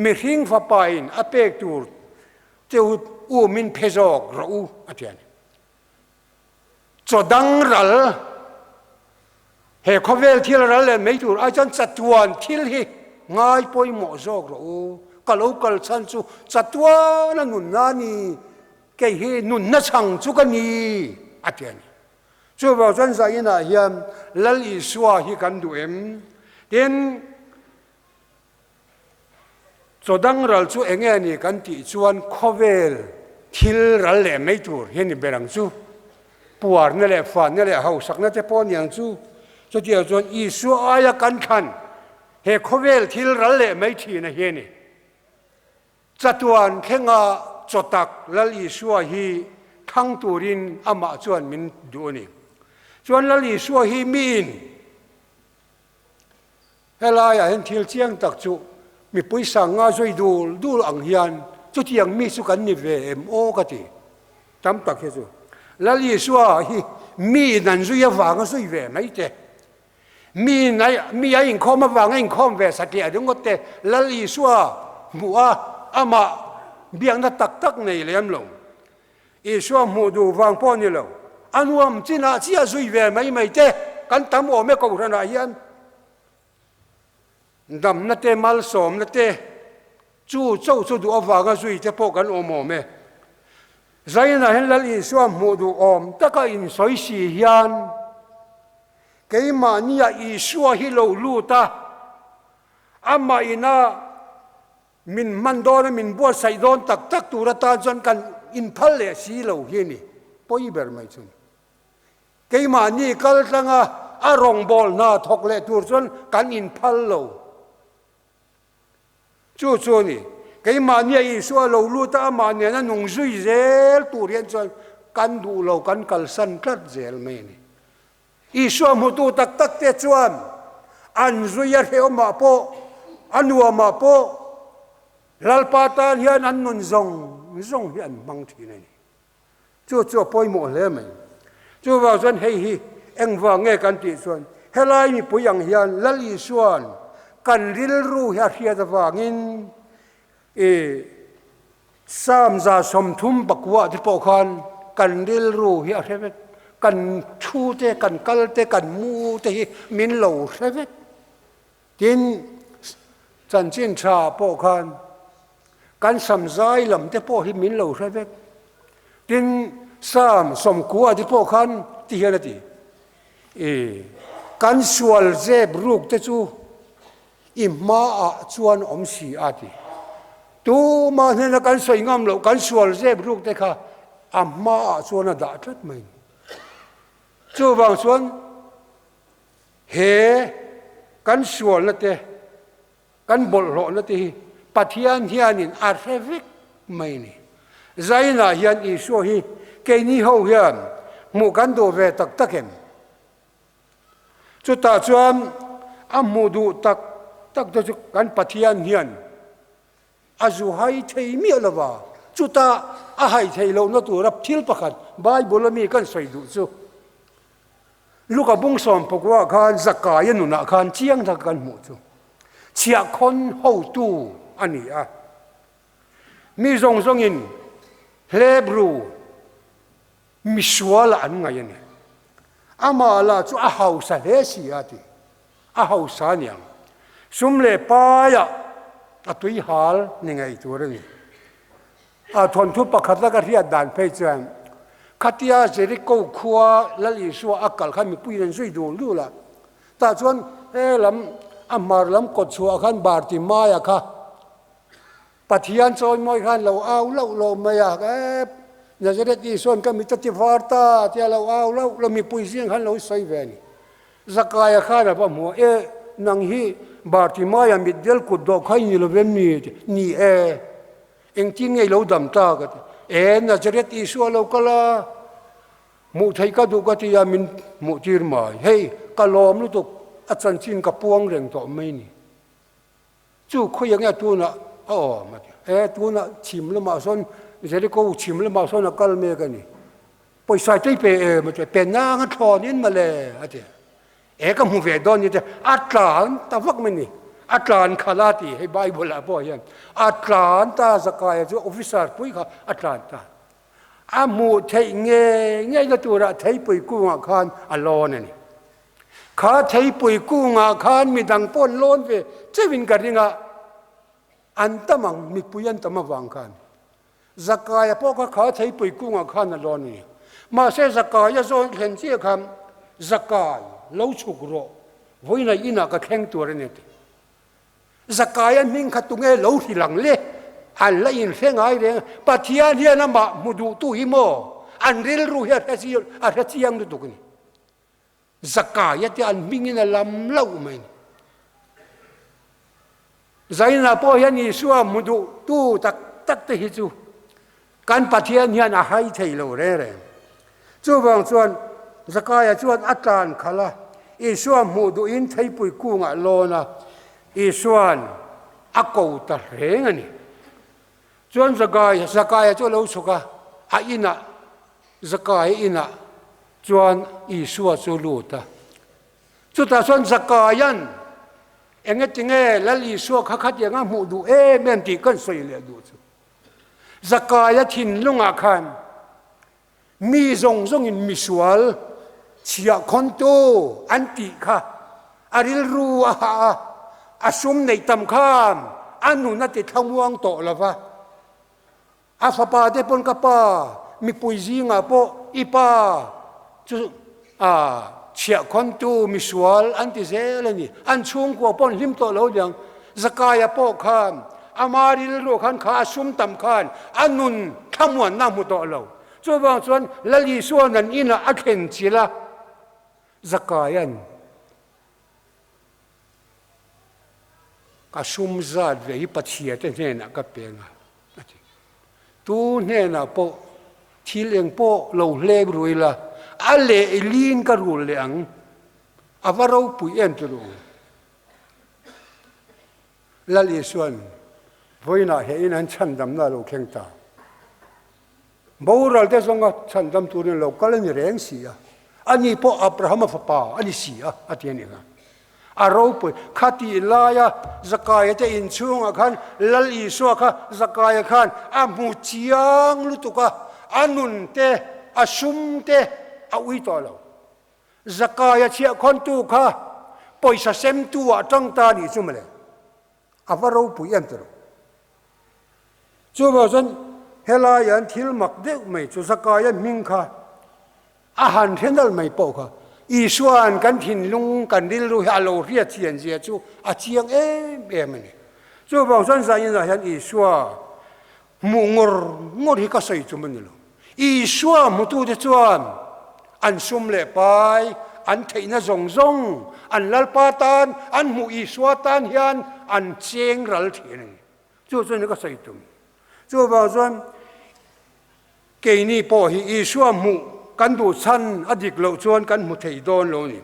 มีหิงฟ้าไปอินอเปกตูร์เจ้าอูมินเพจอกรูอาจารย์จดดังรัลเฮคอเวลที่รัลเลยไม่ตูร์อาจารย์จัตวันที่ฮีง่ายปอยหมอจอกรูกะลูกะลชันจูจัตวันนุนนานีเกยนุนนัชังจูกันนีอาจารย์ chu vào chân sai na hiam lal isua hi kan du em tin cho dang ral chu enge ni kan ti chuan khovel thil ral le mai tur hen ni berang chu puar na le fan na le hau sak na te pon yang chu cho tia chuan isua aya kan khan he khovel thil ral le mai thi na he ni chatuan khenga chotak lal isua hi thang turin ama chuan min du ni chuan lal isua hi min helai a hen thil chiang tak chu mi pui sang nga zoi dul ang hian chu tiang mi chu kan ni ve em o ka ti tam tak he chu lal isua hi mi nan zui ya wang zui ve mai te mi ai in khom wang in khom ve sati adung te lal isua muwa ama biang na tak nei lem lo isua mu du wang po ni lo anuam china chia zui ve mai te kan tam o me ko rana hian dam na te mal som na te chu chou chu du awanga zui te po kan omo me zaina hen lal isua mu du om taka in soi si hian keima nia isua hi lo lu ta ama ina min mandona min bo sai don tak tu ra ta jon kan in phal le si lo hi ni poi ber mai chun keima ni kal tanga arong bol na thok le tur jon kan in phal lo chu ni keima ni isua lo lu ta ama ne na nung zui zel tur hian jon kan du lo kan kal san tlat zel mai ni isua mu tu tak te chuan an zui ya he ma po anua ma po lalpatan hian an nun zong hian mang thi nei chu poi mo le mai chu vào chuan hei hi eng wa nge kan ti chuan helai mi puyang hian lal isuan kan ril ru hia da wangin sam za som thum bakwa ti po khan kan ril ru hia hevet kan thu te kan kal te kan mu te hi min lo hevet tin chan chin cha po khan kan sam zai lam te po hi min lo hevet tin sam som ku ati po khan ti hian ti kan sual zeb ruk te chu imma a chuan om si ati tu ma hna kan soi ngam lo kan sual zeb ruk te kha amma a chuan a da tlat mai chu wang chuan he kan sual na te kan bol ro na te hi pathian hianin a revek mai ni zaina hian isu hi ke ni ho hian mu kan do ve takem chu ta chuan amu du tak to chu kan pathian hian azu hai thei mi lawa chu ta a hai thei lo na tu rap thil pakhat bible mi kan soi du chu luka bung som pokwa khan zakaya nu na khan chiang tha kan mu chu chia khon ho tu ani a mi zong in hebrew mi swala an ngai ni ama la chu a hausa le si ati a hausa niang sum le pa ya a tui hal ni ngai tu re a thon thu pakhat la ka ria dan phei chan khatia jericho khuwa lali su akal khan mi puin zui du lu la ta chuan lam amar lam ko chua khan barti maya kha pathian choi moi khan lo au lo maya ka nazaret i son ka mi tati varta tia lo au lo mi pui sing khan lo soi ve ni zakaya khan ba mo nang hi barti maya mi del ku do khai ni lo ven ni eng tin ngei lo dam ta ka nazaret i su lo kala mu thai ka du ka ti ya min mu tir mai hei ka lom lu tu a chan chin ka puang reng to mai ni chu khoyang ya tu na ma tu na chim le ma son zeri ko chim le ma son na kal me ka ni poi sai tai pe ma te pe na nga thon in ma le ati ka mu ve don ni te atlan ta vak me ni atlan khalati hei bible a po hian atlan ta zakaya chu officer pui kha atlan ta amu thei nge na tu ra thei pui ku nga khan alon ni kha thei pui ku nga khan mi dang pon lon ve chewin ka ringa antamang mi puyan tama wang khan zakaya po kha thei pui ku nga khan alon ni มาเสสกายโซนเห็นเสียคำสกายเล่าฉุกโรวันนี้อินักแข่งตัวเนี่ยสกายมิ่งขัดตุงเอเล่าที่หลังเล่อันละอินเสียงไงเรื่องปัทยาเนี่ยนะมามุดูตุหิโมอันเรื่องรู้เหตุที่อะไรที่ยังดูตุกันสกายที่อันมิ่งนั่นลำเล่าไหมใจน่ะพอเห็นยิสวามุดูตู้ตักเตหิจูการปฏิญาณเนี่ยนะให้เทโลเร่จู่บางส่วนสกายส่วนอาจารย์ขละยิสวามุดูอินเทยปุยกุ้งอ่ะโลนะยิสวาอักกูตะเร่งนี่ส่วนสกายจู่เราสุกะอินะสกายอินะส่วนยิสวาจู่ลูตะจู่แต่ส่วนสกายันเองจริงแล้วลิสวขัดยังงั้นหูดูเมนตีกันสวยเลยดูสิสกายทินลุงอาคันมีทรงอินมิสวลเชียคนโตอันติค่ะอาริลรูอาสุมในตำข้ามอันนุนัติทำวงโตละวะอาฟาปาเดปนกับปามีปุยซิงาโปอีปาจุเชียคนตูมิสวลอันที่เซลนี่อันช่วงกว่าปนลิมโตเราอย่างสกายโปขานอามาริลโรขันขาซุมตำขานอันนุนขมวนน้ำมุโตเราส่วนบางส่วนละลีส่วนนั้นอินะอักเห็นจิละสกายันก็ซุมซาดเวฮิปัจเจียเตเนนะก็เป็นตูเนนะโปที่เลี้ยงโปเราเล็กรวยละอะไรลีนก็รู้เรื่องอาว่าเราปุยเอ็นจะรู้ละลีส่วนวันน่ะเห็นนั้นฉันดำน่าเราแข่งตาบ่าวเราแต่ส่งก็ฉันดำตัวนี้เราก็เล่นแรงเสียอันนี้พออับราฮัมฟ้าป่าอันนี้เสียอันนี้นะเราปุยขัดลายะสกายจะอินช่วงกันละลีส่วนค่ะสกายกันอามุจียังลุตุกะอานุนเตอาชุมเตเอาไว้ต่อเราสกายเชียคนตู้ค่ะปอยสะเซมตัวจังตานี่จุ่มเลยอาว่าเราปุยอันตรจุ่มว่าจนเฮลายันทิลมักเด็กไม่จุสกายมิงค่ะอาหารเทนัลไม่ปอค่ะอีสวนกันถิ่นลุงกันดิลรู้ฮัลโหลเรียกเทียนเสียจู่อาเชียงมันนี่จุ่มว่าจนใจยันยันอีสวนมุงงอที่ก็ใส่จุ่มนี่loอีสวนมุตุเดจวนอันซุมเล่ไปอันเทน่าจงอันลัลปาตันอันมูอีสวาตันยันอันเชียงรัลเทียนจู่ๆนี่ก็ใส่ตุ่มจู่บ่าวส่วนเกนี่พอฮีอีสวามูกันดูชันอดีตเราชวนกันมุเทยโดนโลนี่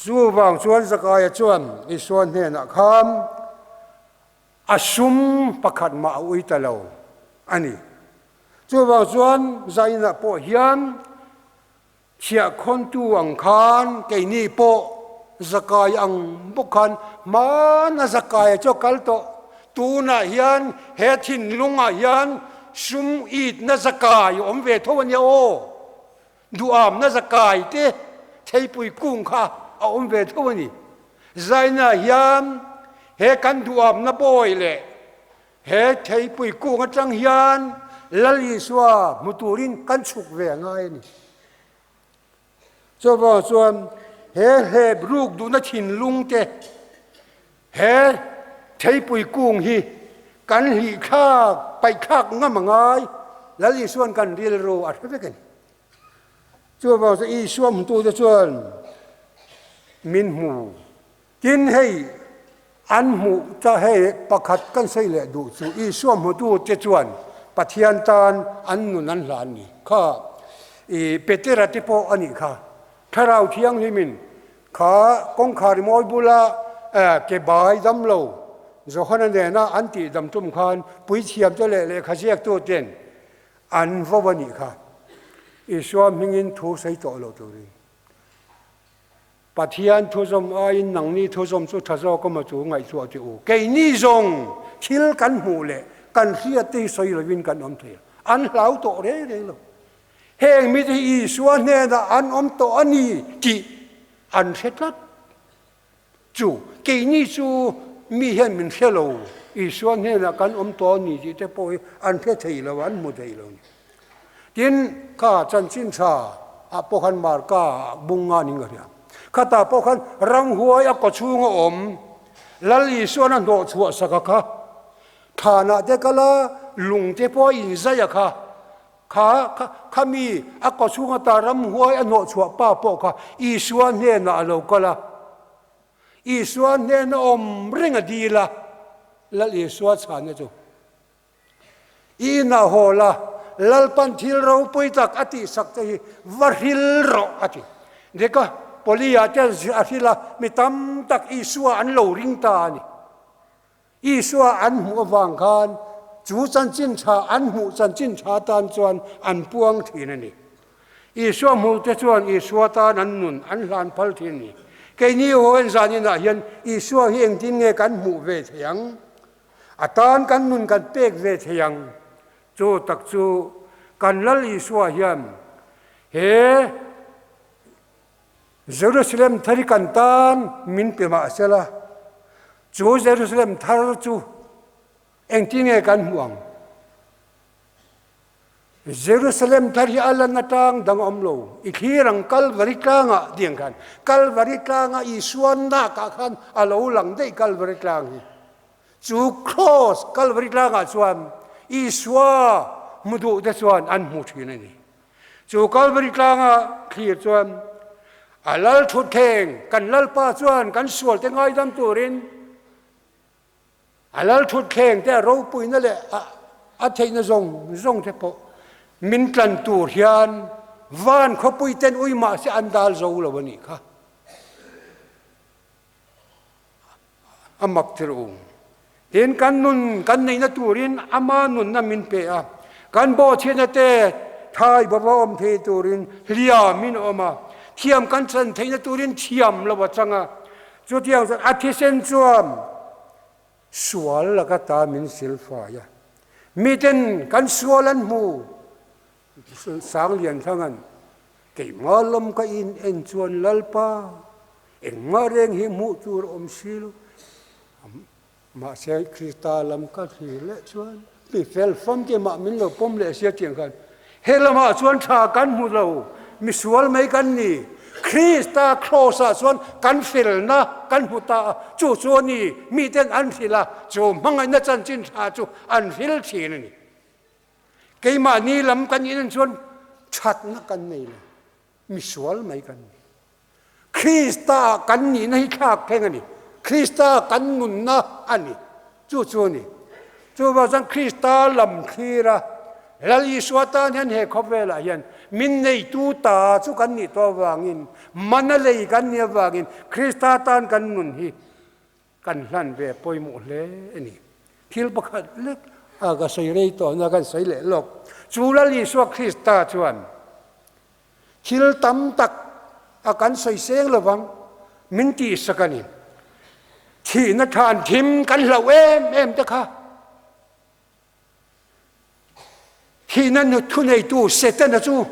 จู่บ่าวส่วนสกายชวนอีสวนเนี่ยนะครับอาซุมประคัดมาเอาไว้ตะเราอันนี้จู่บ่าวส่วนใจน่ะพอยันเชียคนตัวอังคารเกนี่โปสกายอังบุคันมานาสกายเจ้ากัลโตตูน่ะยันเฮทินลุงอ่ะยันซุมอีดนาสกายอมเวทวันยาโอดูอามนาสกายเตเทปุยกุ้งค่ะอมเวทวันนี้ใจน่ะยันเฮกันดูอามนาบอยเลยเฮเทปุยกุ้งจังยันลลิสวามุตุรินกันสุกเวงไงนี่ส่วนเฮบลูกดูนักชินลุงเจเฮใช้ปุยกุ้งฮีกันฮีข้าไปข้างงั้นมั้งไงแล้วอีส่วนกันเรียนรู้อะไรไปกันส่วนอีส่วนตัวส่วนมินหูกินให้อันหูจะให้ประคัดกันใส่เลยดูส่วนอีส่วนตัวส่วนปฏิญาณตานอันนู้นนั่นหลานนี่ข้าเปเตระติโปอันนี้ข้าถ้าเราเที่ยงนี่มินขากงขาริมอยบุลาเก็บบายดำโลจะขนาดนี้นะอันตีดำจุ่มขานปุยเชียมจะเละข้าเสียตัวเด่นอันวันนี้ค่ะอิสวามิงินทุใส่ตัวเราตัวนี้ปฏิญาณทุสมอายินหนังนี้ทุสมสุดท้ายก็มาจู่ไงตัวที่โอเกนี่จงคิลกันหูเละกันเสียตีใส่ระวินกันอมเทียอันเหล่าตัวเร่ๆเราเฮงมิตรอีสวนเนี่ยนะอันอมตัวอันนี้จีอันเสร็จแล้วจู่เกี่ยนี่จู่มีเห็นมันเสียแล้วอีสวนเนี่ยนะกันอมตัวนี้จีแต่พออันเพื่อไทยแล้วอันมุดไทยแล้ว tin kha chan chin cha a pokhan mar ka bunga ning ria khata pokhan rang huai a ko chunga om lali suana no chua saka kha thana te kala lung te po in zaya kha mi a ko chunga ta ram huai a no chua pa po kha i suan ne na lo kala i suan ne na om ringa dila lali suat chane chu i na hola lalpan thil ro pui tak ati sak te varhil ro ati deka polia tel athila mi tam tak isua an lo ring ta ni isua an hu wang khan chu chan chin cha an hu chan chin cha tan chuan an puang thin ani isua mu te chuan isua ta nan nun an hlan phal thin ni ke ni ho en zani na hian isua hi eng tin nge kan mu ve thiang atan kan nun kan pek ve thiang chu tak chu kan lal isua hian he Jerusalem thari kan tan min pe ma sela chu Jerusalem thar chu eng ti nge kan huang Jerusalem thari ala natang dang omlo ikhirang Calvary tlanga diang kan Calvary tlanga isuan na ka khan alo lang dei Calvary tlang chu cross Calvary tlanga chuan isua mudu de chuan an mu thin ani chu Calvary tlanga khir chuan alal thut theng kan lal pa chuan kan sual te ngai dam turin alal thut theng te ro pui na le a theina zong te po min tlan tur hian van kho pui ten ui ma se andal zo lo ni kha amak tiru ten kan nun kan nei na turin ama nun na min pe a kan bo chena te thai ba om the turin hlia min oma thiam kan chan theina turin thiam lo wa changa chu tiang san athisen chuam sual la ka ta min silfa ya miten kan sualan mu sang lian thangan ke ngalom ka in en chuan lalpa eng mareng hi mu tur om sil ma se krista lam ka thile chuan pi fel fam ke ma min lo pom le sia tiang kan helama chuan tha kan mu lo mi sual mai kan ni krista krosa chuan kan fil na kan huta chu chu ni mi ten an thila chu mangai na chan chin tha chu an fil thin ni keima ni lam kan in chuan that na kan nei la mi sual mai kan krista kan ni nei khak theng ani krista kan nun na ani chu chu ni chu ba sang krista lam khira lali swata hian he khopela hian min nei tu ta chu kan ni to wangin manalei kan ni wangin krista tan kan nun hi kan hlan ve poimu hle ani thil pakhat lek aga sei rei to na kan sei le lok chu lali swa krista chuan thil tam tak akan sei seng lawang min ti sakani thi na than thim kan lo em ta kha khi nan thu nei tu setan chu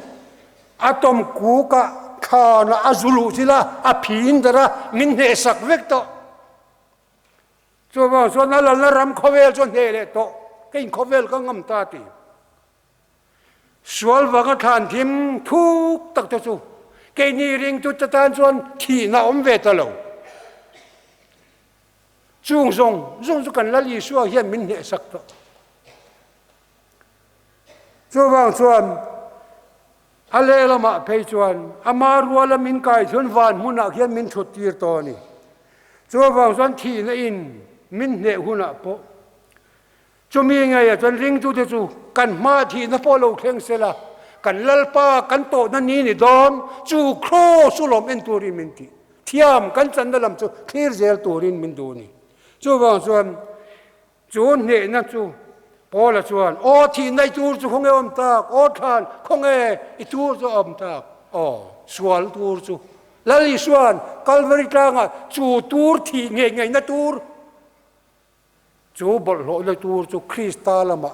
atom ku ka kha na azulu sila a phin dara min ne sak vek to chu ba so na la ram khovel chon he le to kein khovel ka ngam ta ti sual wa ka than thim thuk tak to chu ke ni ring tu ta tan chon thi na om ve ta lo chung zong kan la li suwa hian min ne sak to chu wang chuan ale lama phei chuan ama ruala min kai chuan van huna hian min thut tir to ni chu wang chuan thi na in min ne huna po chu mi ngai ya chuan ring tu te chu kan ma thi na po lo thleng sela kan lalpa kan to na ni ni dom chu kho su lom en turin min ti thiam kan chan na lam chu clear zel turin min du ni chu wang chuan chu ne na chu Paula chuan o thi nei tur chu khong om tak o than khong e I tur chu om tak o sual tur chu lali suan Calvary tlanga chu tur thi nge na tur chu bol lo le tur chu Krista lama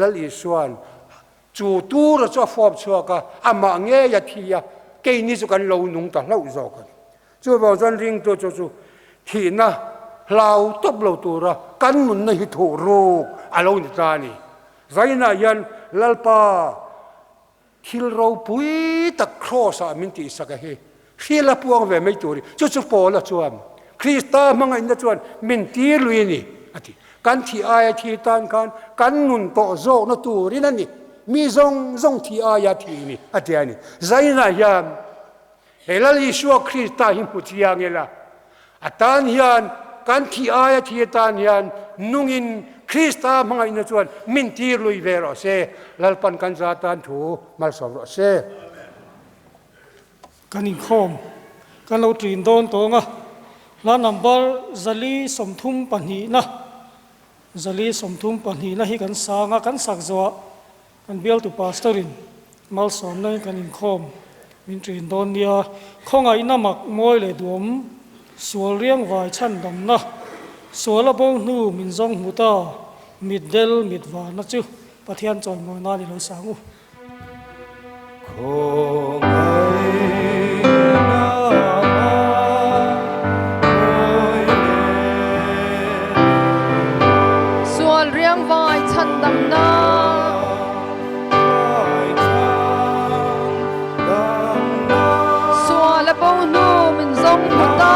lali suan chu tur chu fop chu ka ama nge ya thi ya ke ni chu kan lo nung ta lo zo kan chu ba chuan ring tu chu thi na lau top lo tura kan mun na hi thu ru alo ni ta ni zaina yan lalpa thil ro pui tak cross a min ti saka hi hila puang ve mai turi chu pola chuan Krista manga in chuan min ti lui ni ati kan thi aya thi tan kan nun to zo na turi na ni mi zong thi aya thi ni ati ani zaina yan helali shua Krista him putiang ela atan hian kan thi aya thi tan hian nungin Krista mga ina chuan min ti lui ve ro se lalpan kan zatan thu mal som ro se kan in khom kan lo trin don to nga la number zali somthum pani na zali somthum pani na hi kan sanga kan sakzwa kan bel tu pastorin mal som na kan in khom min trin don nia khonga ina mak moi le duam sual riang vai chan dam na suala bong nu min zong muta mit del mit va na chu pathian chon mo na ni lo sangu sual riang vai chan dam na suala bong nu min zong muta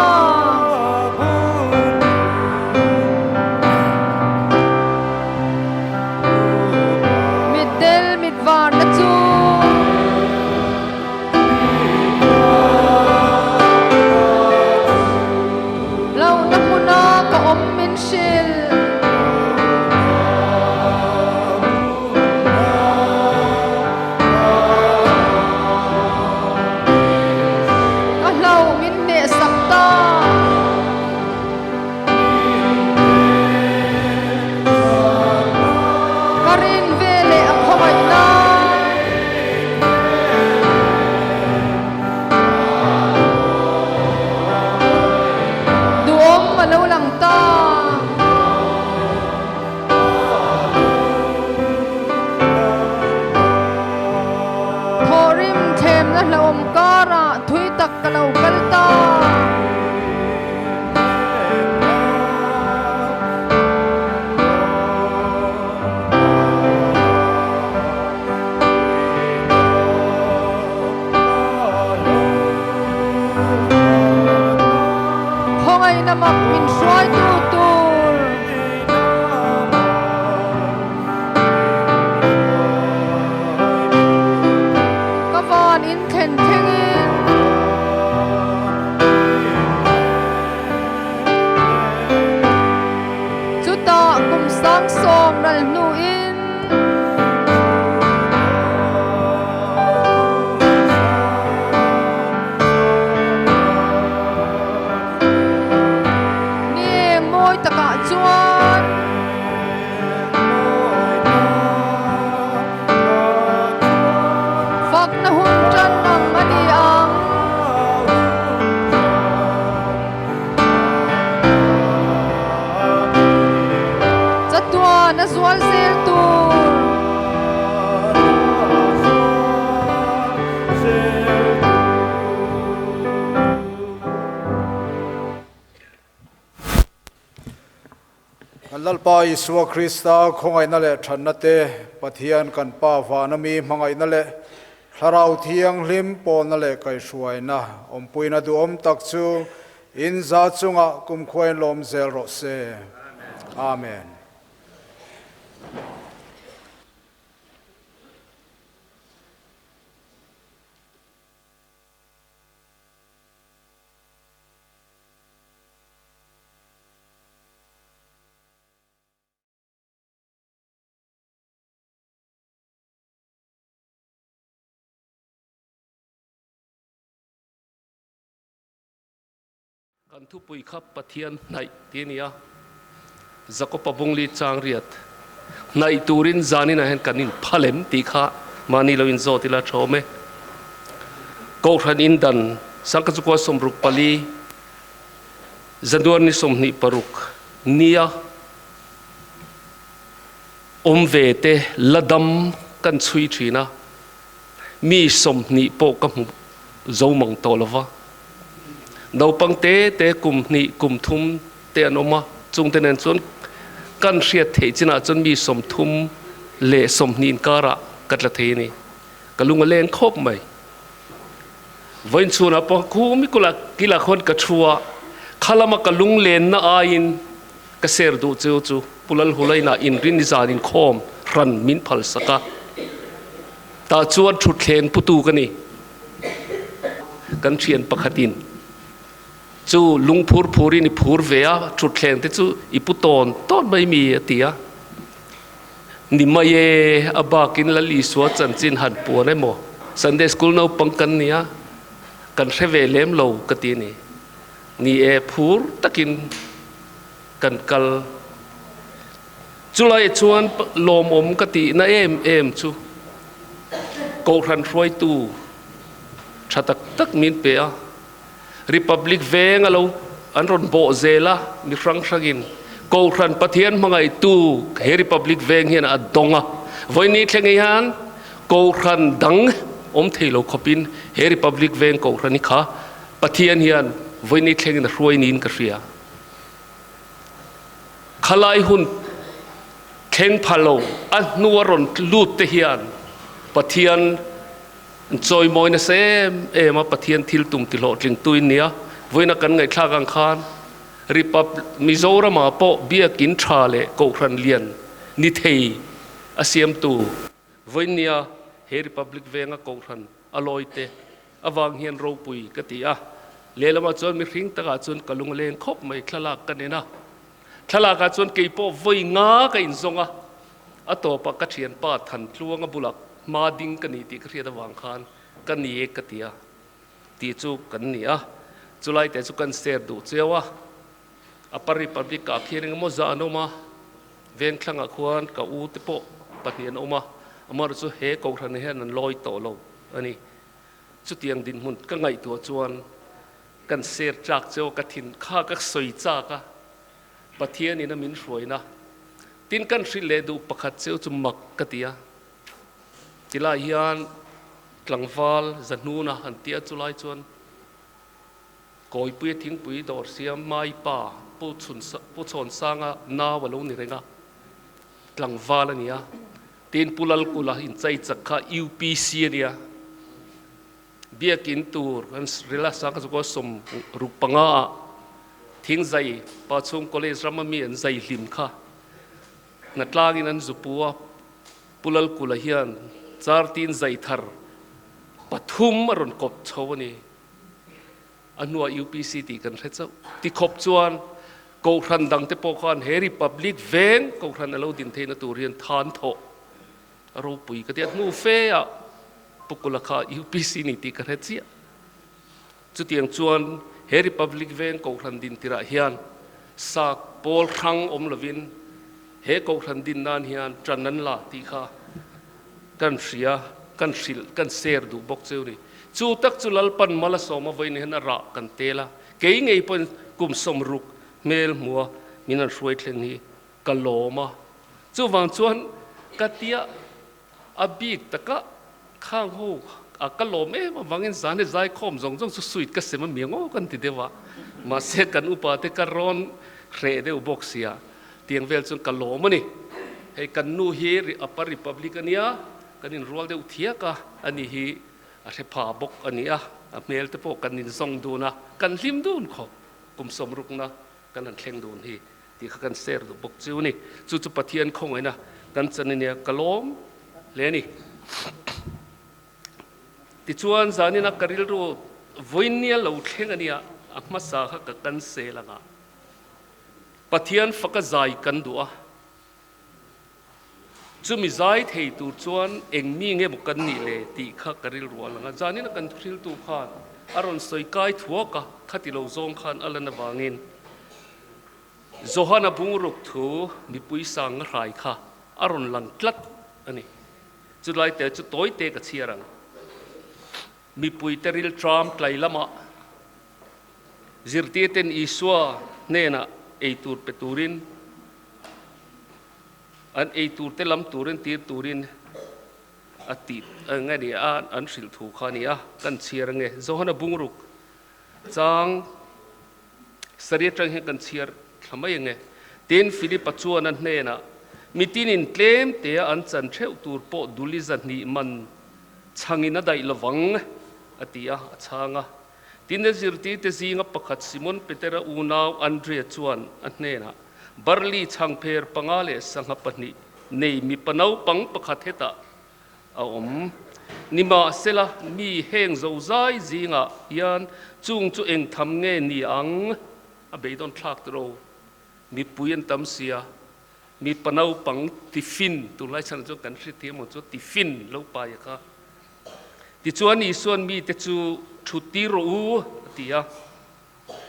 lalpa Isua Krista khongai na le thanna te pathian kan pa wa na mi mangai na le tharau thiang hlim pon na le kai hruai na ompuina du om tak chu in za chunga kum khoin lom zel ro se amen kan thu pui khap pathian nai tinia zako pabung li chang riat nai turin zanin a hen kanin phalem ti kha mani lo in zotila thome ko khan in dan sangka chukwa somruk pali zanduar ni somni paruk nia omvete ladam kan chui thina mi somni po kam zomang tolova nau pang te kum ni kum thum te anoma chung tenen chon kan hriat thei china chon mi som thum le som nin kara katla thei ni กลุงเล่นคบไหมวันสุนับคู่มิกุลกิลาคนกระชัวข้าลามกลุงเล่นน่าอินกเสรดูเจ้าจูปุลลหุลัยน่าอินรินิจารินคอมรันมินพัลสกะตาจวนชุดเล่นปุตูกันนี่กันเชียนปะขัดินจูลุงพูรินี่พูเวียชุดเล่นที่จูอิปุตอนต้นไม่มีเตียนิมาเยอบากินละลีสวดจันจินหันปัวได้หมดซันเดย์สคูลน่าปังกันเนียกันเชเวเลมโลกตีนี่นี่พูตะกินกันกัลจุลัยชวนลมอมกติน่าเอ็มจูกูรันรวยตูชัดตักมินเปียริพับลิกเวงเราอันรอนโบเซล่ามีฟรังชักินกูรันปะเทียนมังไอตูเฮริพับลิกเวงเฮียนอดงะวันนี้เช่นไงฮันกูรันดังอมเทโลขบินเฮริพับลิกเวงกูรันนี่ค่ะปะเทียนเฮียนวันนี้เช่นรวยนินกระเสียขลายหุ่นเข่งพะโลอันนัวรอนลูดเทียนปะเทียนจอยมอยนะเซมมาปะเทียนทิลตุมติโลจิงตุยเนียวันนักกันไงทากังคานริปับมิโซรามาโปเบียกินทราเลกูรันเลียนนิเทยอาเซียมตูวันเนียเฮริพับลิกเวงกูรันอลอยเตอวังเฮียนโรปุยกติอาเลลมาจนมีริงตะกาจนกะลุงเลนคบไม่คลากันเนี่ยนะคลากาจนกีโปวันงากันอินซงอะอัตโตปะกัจเชียนป้าทันทลวงบุลักมาดิ้งกันนี่ตีกระเทียดวางคานกันนี่เอกติอาตีจูกันนี่อะจุลัยแต่จูกันเสดดูเจ้าวะอปริปับลิกาเคียงมอจานอมาเวียนคลังอควานกับอูติโปปัญญาอมาอมาจูเฮกองทันเฮนันลอยโตโลอันนี้จุดยังดินมุนก็ไงตัวจวนกันเสดจากเจ้ากระถินข้าก็สวยจากะปะเทียนี่นะมินสวยนะตินกันสิเลดูประคัดเจ้าจุมักกติยาจิลาฮิอันกลางฟ้าจันนูนะอันเตียจุไลจวนก่อยปุยทิ้งปุยดอร์เสียไม้ป่าผู้ชนสร้างนาวลุนี่เรงะกลางฟ้าละเนี่ยตินปุลลกุลาอินใจจักข้า UPC เนี่ยเบียกินตูร์อันเรลักสังกัจก็สมรูปงาทิ้งใจปัจจุบันคอลเลจรามามีอันใจลิมค่ะนัดลากินันจุปัวปุลลกุลาเฮียนจาร์ตินใจทาร์ปฐุมอรุณกบชาวนี่อันว่า UPC ตีกันเจ้าที่ขบจวนกูรันดังเตปกันเฮริพับลิกเวงกูรันเอาดินเทนตูเรียนทานโถรูปุยก็เดียดนูเฟียปุกุลค่า UPC นี่ตีกันเจ้าจุดยังจวนเฮริพับลิกเวงกูรันดินติระเฮียนสักโพลครั้งอมลวินเฮกูรันดินนานเฮียนจันนันลาตีข้ากันเสียกันสิลกันเสรดูบกเจ้านี่จูตักจุลปันมาลสอมาไว้ในหันระกันเตละเกี่ยงไงปนกุมสมรุกเมลมัวมินันช่วยเทนี้กะโลมาจูวังจวนกะเตียอบีกตะกะข้างหูกะโลมมาวังอินสานในใจคอมจงสุยกะเสมันเมียงกันติเดวะมาเสกันอุปาเตกะร้อนเรเดอุบกเสียเตียงเวลจนกะโลมานี่ให้กันนูเฮริอปาริพับลิกันเนียกันอินรัวเดอุเทียกะอันนี้ฮีอาจจะพาบกอันนี้เมลเตปกันอินซองดูนะกันลิมดูนขอกุมสมรุกนะกันนั่นเข่งดูนี่ที่เขากันเสรดูบกจิวนี่จุปะเทียนคงไงนะกันจะเนี่ยกะล้มเลนี่ที่ชวนสานี่นักกริลรูวินเนียเราเข่งอันนี้อักมาสาขกันเสละงะปะเทียนฟักใจกันดูจุมิใจเที่ตัวจวนเองมีเงี้ยบุกันนี่เลยตีข้ากริลรัวละงะจานี่นักกันทุริลตัวขานอารมณ์สวยกายทั่วกะขัดที่เราจงขานอะไรนะบางินโจฮานาบุงรุกทูมีปุยสังไรค่ะอารมณ์หลังกลัดอันนี้จุดไรแต่จุดต้อยเตะกับเชียรังมีปุยเตริลทรามไกลละมาจิรตีเต็นอิสวาเนน่ะไอตูร์เปตูรินอันไอตูร์เตลัมตูรินตีตูรินอติดไงเนี่ยอันสิลถูกขานี่กันเชียรังเงโจฮานาบุงรุกจางสรีจังเห็นกันเชียร์ทำไมยังไงเต็นฟิลิปปัจจุบันนั้นเนี่ยนะมีตีนินเคลมเตะอันจันเทวตูร์โปดุลิจันนี่มัน changina dai lawang atia changa tinne zirti te zinga pakhat Simon Peter Unaw Andrea chuan anhena barli changpher pangale sangha pani nei mi panau pang pakhat heta aom nima sela mi heng zo zai zinga yan chung chu eng tham nge ni ang a beidon thak tro mi puyen tam sia mi panau pang tifin tu lai chan chu kan ri ti mo chu tifin lo pa ya kha ti chuan i suan mi te chu thuti ro u tia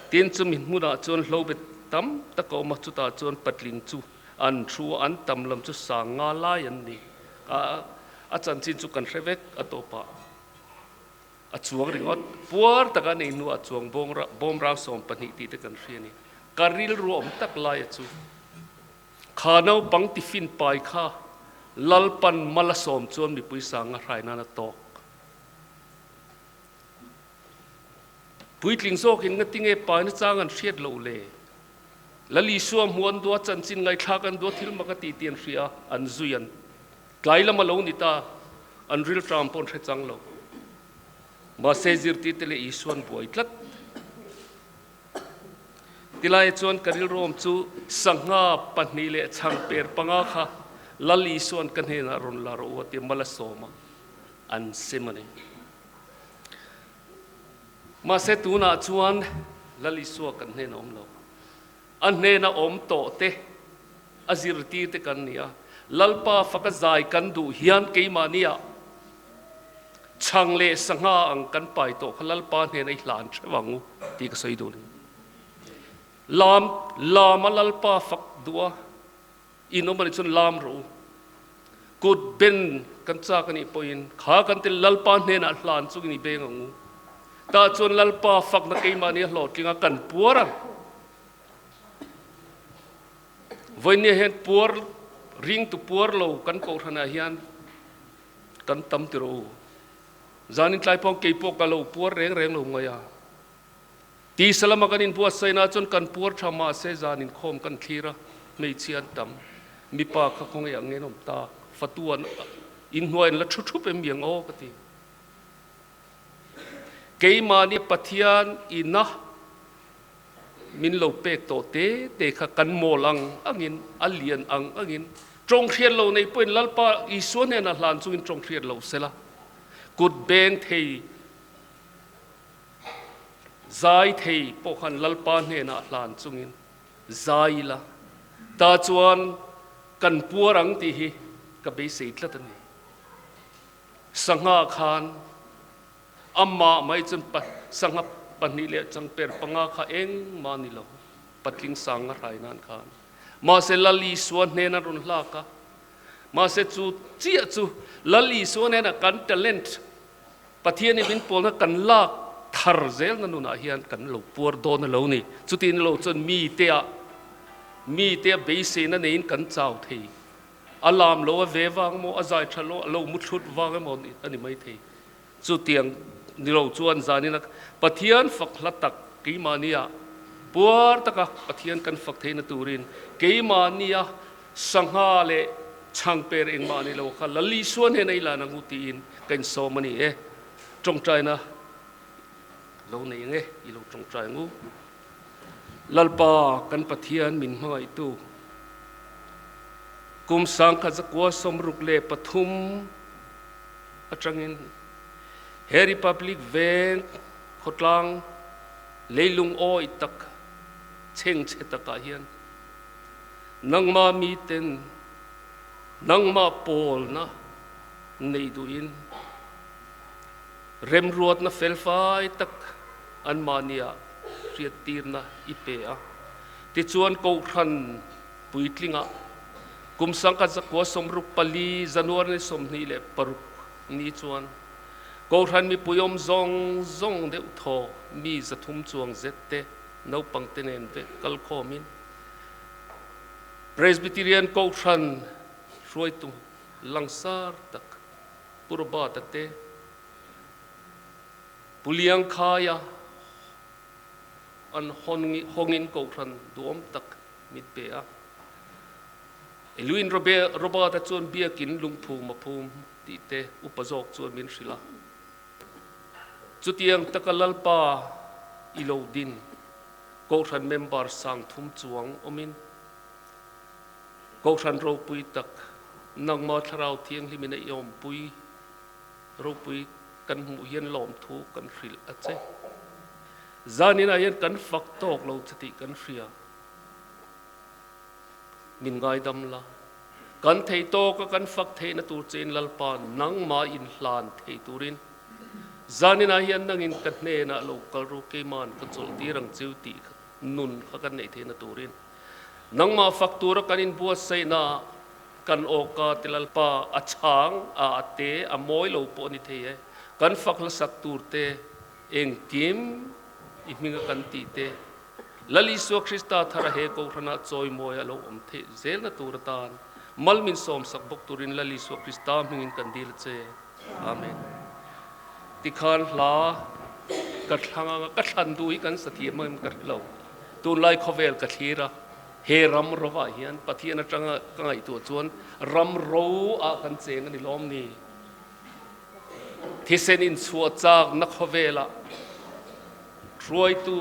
tin chu min mu da chuan hlo bet tam ta ko ma chu ta chuan patling chu an thu an tam lam chu sang nga lai an ni a chan chin chu kan revek atopa a chuang ringot puar taka nei nu a chuang bom ra som pani ti te kan riani karil rom tak lai chu khano pang tifin pai kha lalpan mala som chuan mi pui sang a rai na na tok puitling sok in ngating e pai na chang an riat lo le lali suam huan do chan chin ngai thak an do thil makati tian ria an zuyan tlaila malo nita an ril trampon the chang lo ma se zirti tele isuan buai tlat tilai chuan karil rom chu sangha panni le changper panga kha lali suan kan he na ron la ro te mala soma an semani ma se tuna chuan lali suwa kan he na om lo an ne na om to te azirti te kan nia lalpa fakazai kan du hian keimania changle sangha ang kan pai to khalalpa ne nei hlan thwangu ti ka sei du lam lalpa fak dua inomani chun lam ro kut ben kan cha kan i poin kha kan te lalpa ne na hlan chu ni bengangu ta chun lalpa fak na keimania hlot kinga kan puarang voine hen puar ring tu puar lo kan ko thana hian kan tam ti ro zanin tlai pong ke pok ka lo puar reng lo ngaya ti salama kan in puar saina chon kan puar thama se zanin khom kan thira mei chian tam mi pa kha khong yang ngenom ta fatuan in hnuai la thu thu pe miang o ka ti keimani pathian ina min lo pek to te kha kan molang angin alian ang angin trong khian lo nei poin lalpa i suan na hlan chu in trong khian lo sela kut beng thei zai thei po khan lalpa ne na hlan chungin zai la ta chuan kan puarang ti hi ka be sei tlatani sangha khan amma mai chun pa sangha pani le changper panga kha eng mani lo patling sang rai nan khan ma se lali suan ne na run hla ka ma se chu chia chu lali suan ne na kan talent pathian ni bin pol na kan la thar zel na nu na hian kan lo pur do na lo ni chu tin lo chon mi te be se na nein kan chau thei alam lo ve wang mo azai thalo lo mu thut wang mo ani mai thei chu tiang ni lo chuan zani na pathian fakla tak keimania puar taka pathian kan fak theina turin keimania sangha le changper eng mani lo kha lali suan he nei la na ngutin kan so mani e trong trai na lo nei nge I lo trong trai ngu lalpa kan pathian min hmai tu kum sang kha zakwa somruk le pathum atangin he republic veng khotlang leilung o itak cheng chetaka hian nangma mi ten nangma pol na nei duin rem ruat na felfai tak an mania riat tir na ipea ti chuan ko khan puitlinga kum sangka zakwa somruk pali januar ni somni le paruk ni chuan ko khan mi puyom zong de tho mi zathum chuang zette no pangtenen ve kal khomin presbyterian ko khan roi tu langsar tak purba tate puliang khaya an hongin ko khan duom tak mit pe a Luin Robert ta chuan biakin lungphum maphum ti te upazok chuan min hrila chutiang takalalpa ilodin ko than member sang thum chuang omin ko than ro pui tak nang ma tharau thiang hlimina yom pui ro pui kan mu hian lom thu kan hril ache zanina hian kan fak tok lo chati kan hria min ngai dam la kan thei to ka kan fak thei na tur chen lalpa nang ma in hlan thei turin zanina hian nangin kan hne na local ro ke man ka chol ti rang chiu ti nun kha kan nei the na turin nang ma fak tur kan in bua sei na kan oka tilalpa achang a ate a moi lo po ni the kan fak la sak tur te eng kim i minga kan ti te lali so krista thara he ko thana choi moya lo om the zel na tur tan malmin som sak bok turin lali so krista mingin kan dil che amen tikhan la ka thanga ka than dui kan sathi mam ka lo tu lai khovel ka thira he ram rowa hian pathian atanga kangai tu chuan ram ro a kan cheng ani lom ni thisen in chua chak na khovela troi tu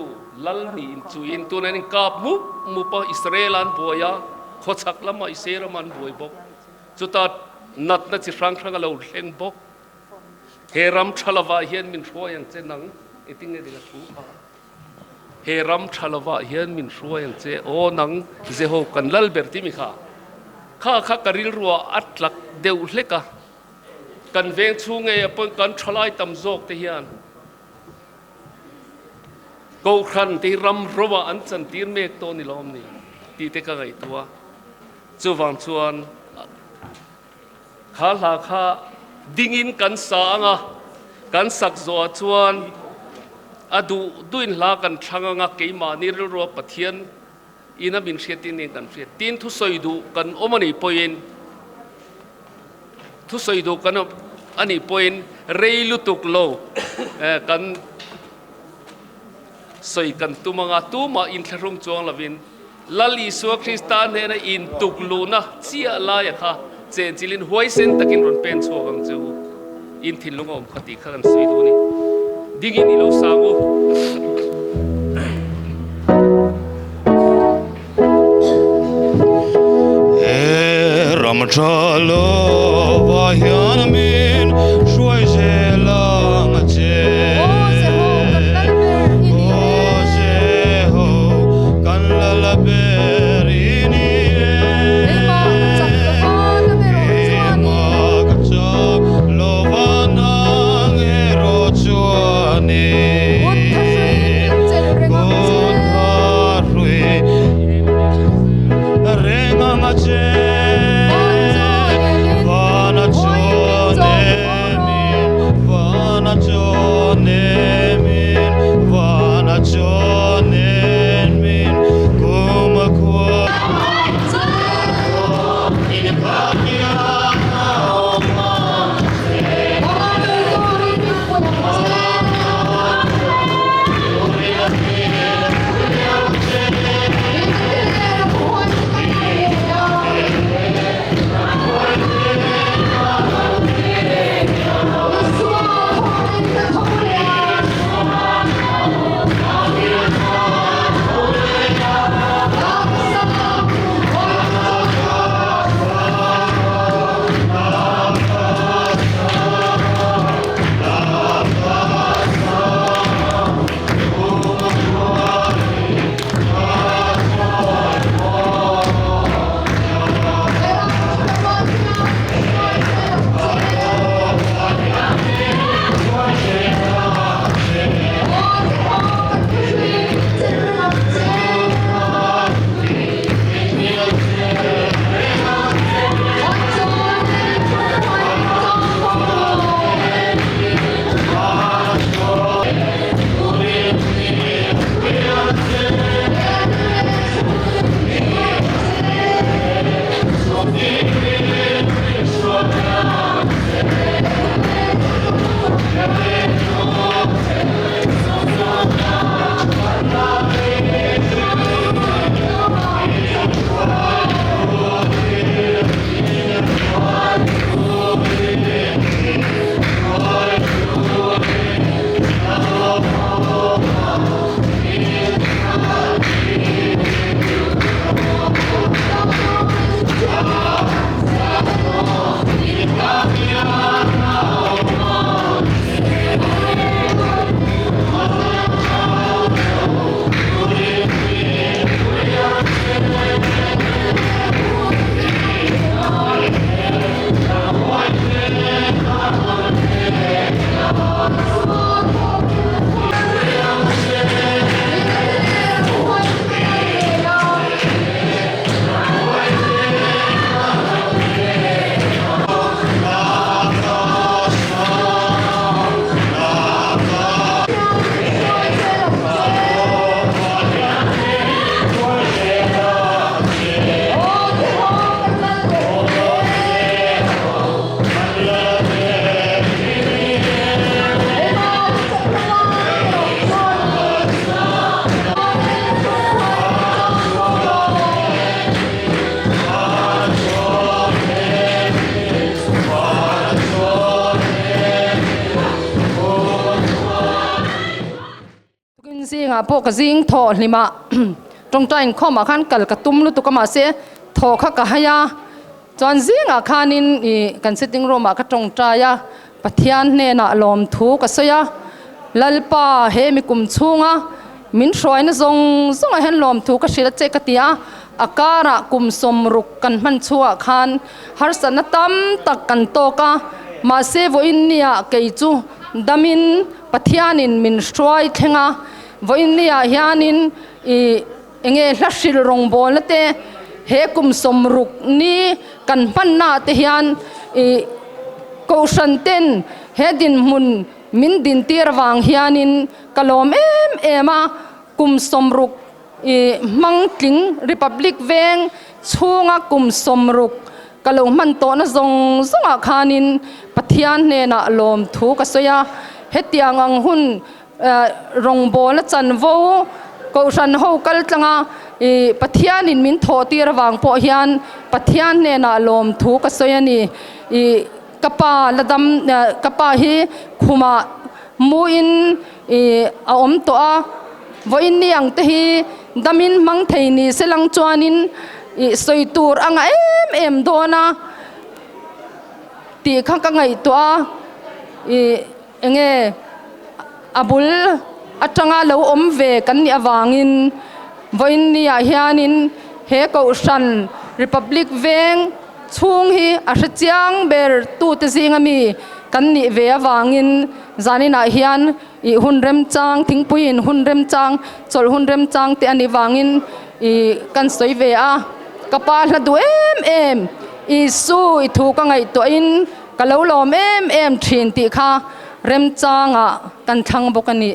lal ni in chu in tu nen kap mu pa israel an boya khochak lama isera man boi bok chuta nat na chi rang rang lo hleng bok he ram thalawa hian min hroyang chenang iting ne dinga thu pa he ram thalawa hian min hroyang che o nang jeho kan lal berti mi kha kha karil ruwa atlak deu hleka kan veng chu nge apon kan thalai tam jok te hian ko khan ti ram rowa an chan tir mek to ni lom ni ti te ka ngai tua chu wang chuan kha la kha dingin kan sa anga kan sak zo chuan adu duin la kan thanga nga keima ni ro pathian ina bin hriatin ni kan hriat tin thu soidu kan omani poin thu soidu kan ani poin reilutuk lo kan soi kan tumanga tuma in tharung chuang lavin lali so kristan he na in tukluna chia la ya kha chen chilin hoisen takin ron pen chuang chu in thilung om khati khan soi du ni dingin ilo sangu ramchalo vahian min shuai jelang che Ôi po ka jing tho hlima trong train khoma khan kal ka tum lu tu ka ma se tho kha ka haya chuan zinga khanin I kan sitting room a ka trong traya pathian ne na lom thu ka soya lalpa he mi kum chunga min roi na zong zong a hen lom thu ka shila che ka tia akara kum som ruk kan man chua khan har sana tam tak kan to ka ma se vo in nia ke chu damin pathianin min roi thenga vo in nia hianin I enge hlashil rong bol te he kum som ruk ni kan man na te hian I ko shan ten he din mun min din tir wang hianin kalom ema kum som ruk I mang tling republic veng chunga kum som ruk kalom man to na zong zonga khanin pathian ne na lom thu ka soya hetiang ang hun rong bol chan vo ko shan ho kal tlanga I pathianin min tho tir wang po hian pathian ne na lom thu ka soya ni I kapa ladam kapa hi khuma muin a om to a voin niang te hi damin mang theini selang chuanin soitur anga em dona ti khang ka ngai to a enge abul atanga lo om ve kan ni awangin voin ni a hianin he ko shan republic veng chung hi a chiang ber tu te zingami kan ni ve awangin zanina hian I hunrem chang thingpuin hunrem chang chol hunrem chang te ani wangin I kan soi ve a kapa hla du em I su I thu ka ngai to in kalo lom em thin ti kha rem changa kan thang bokani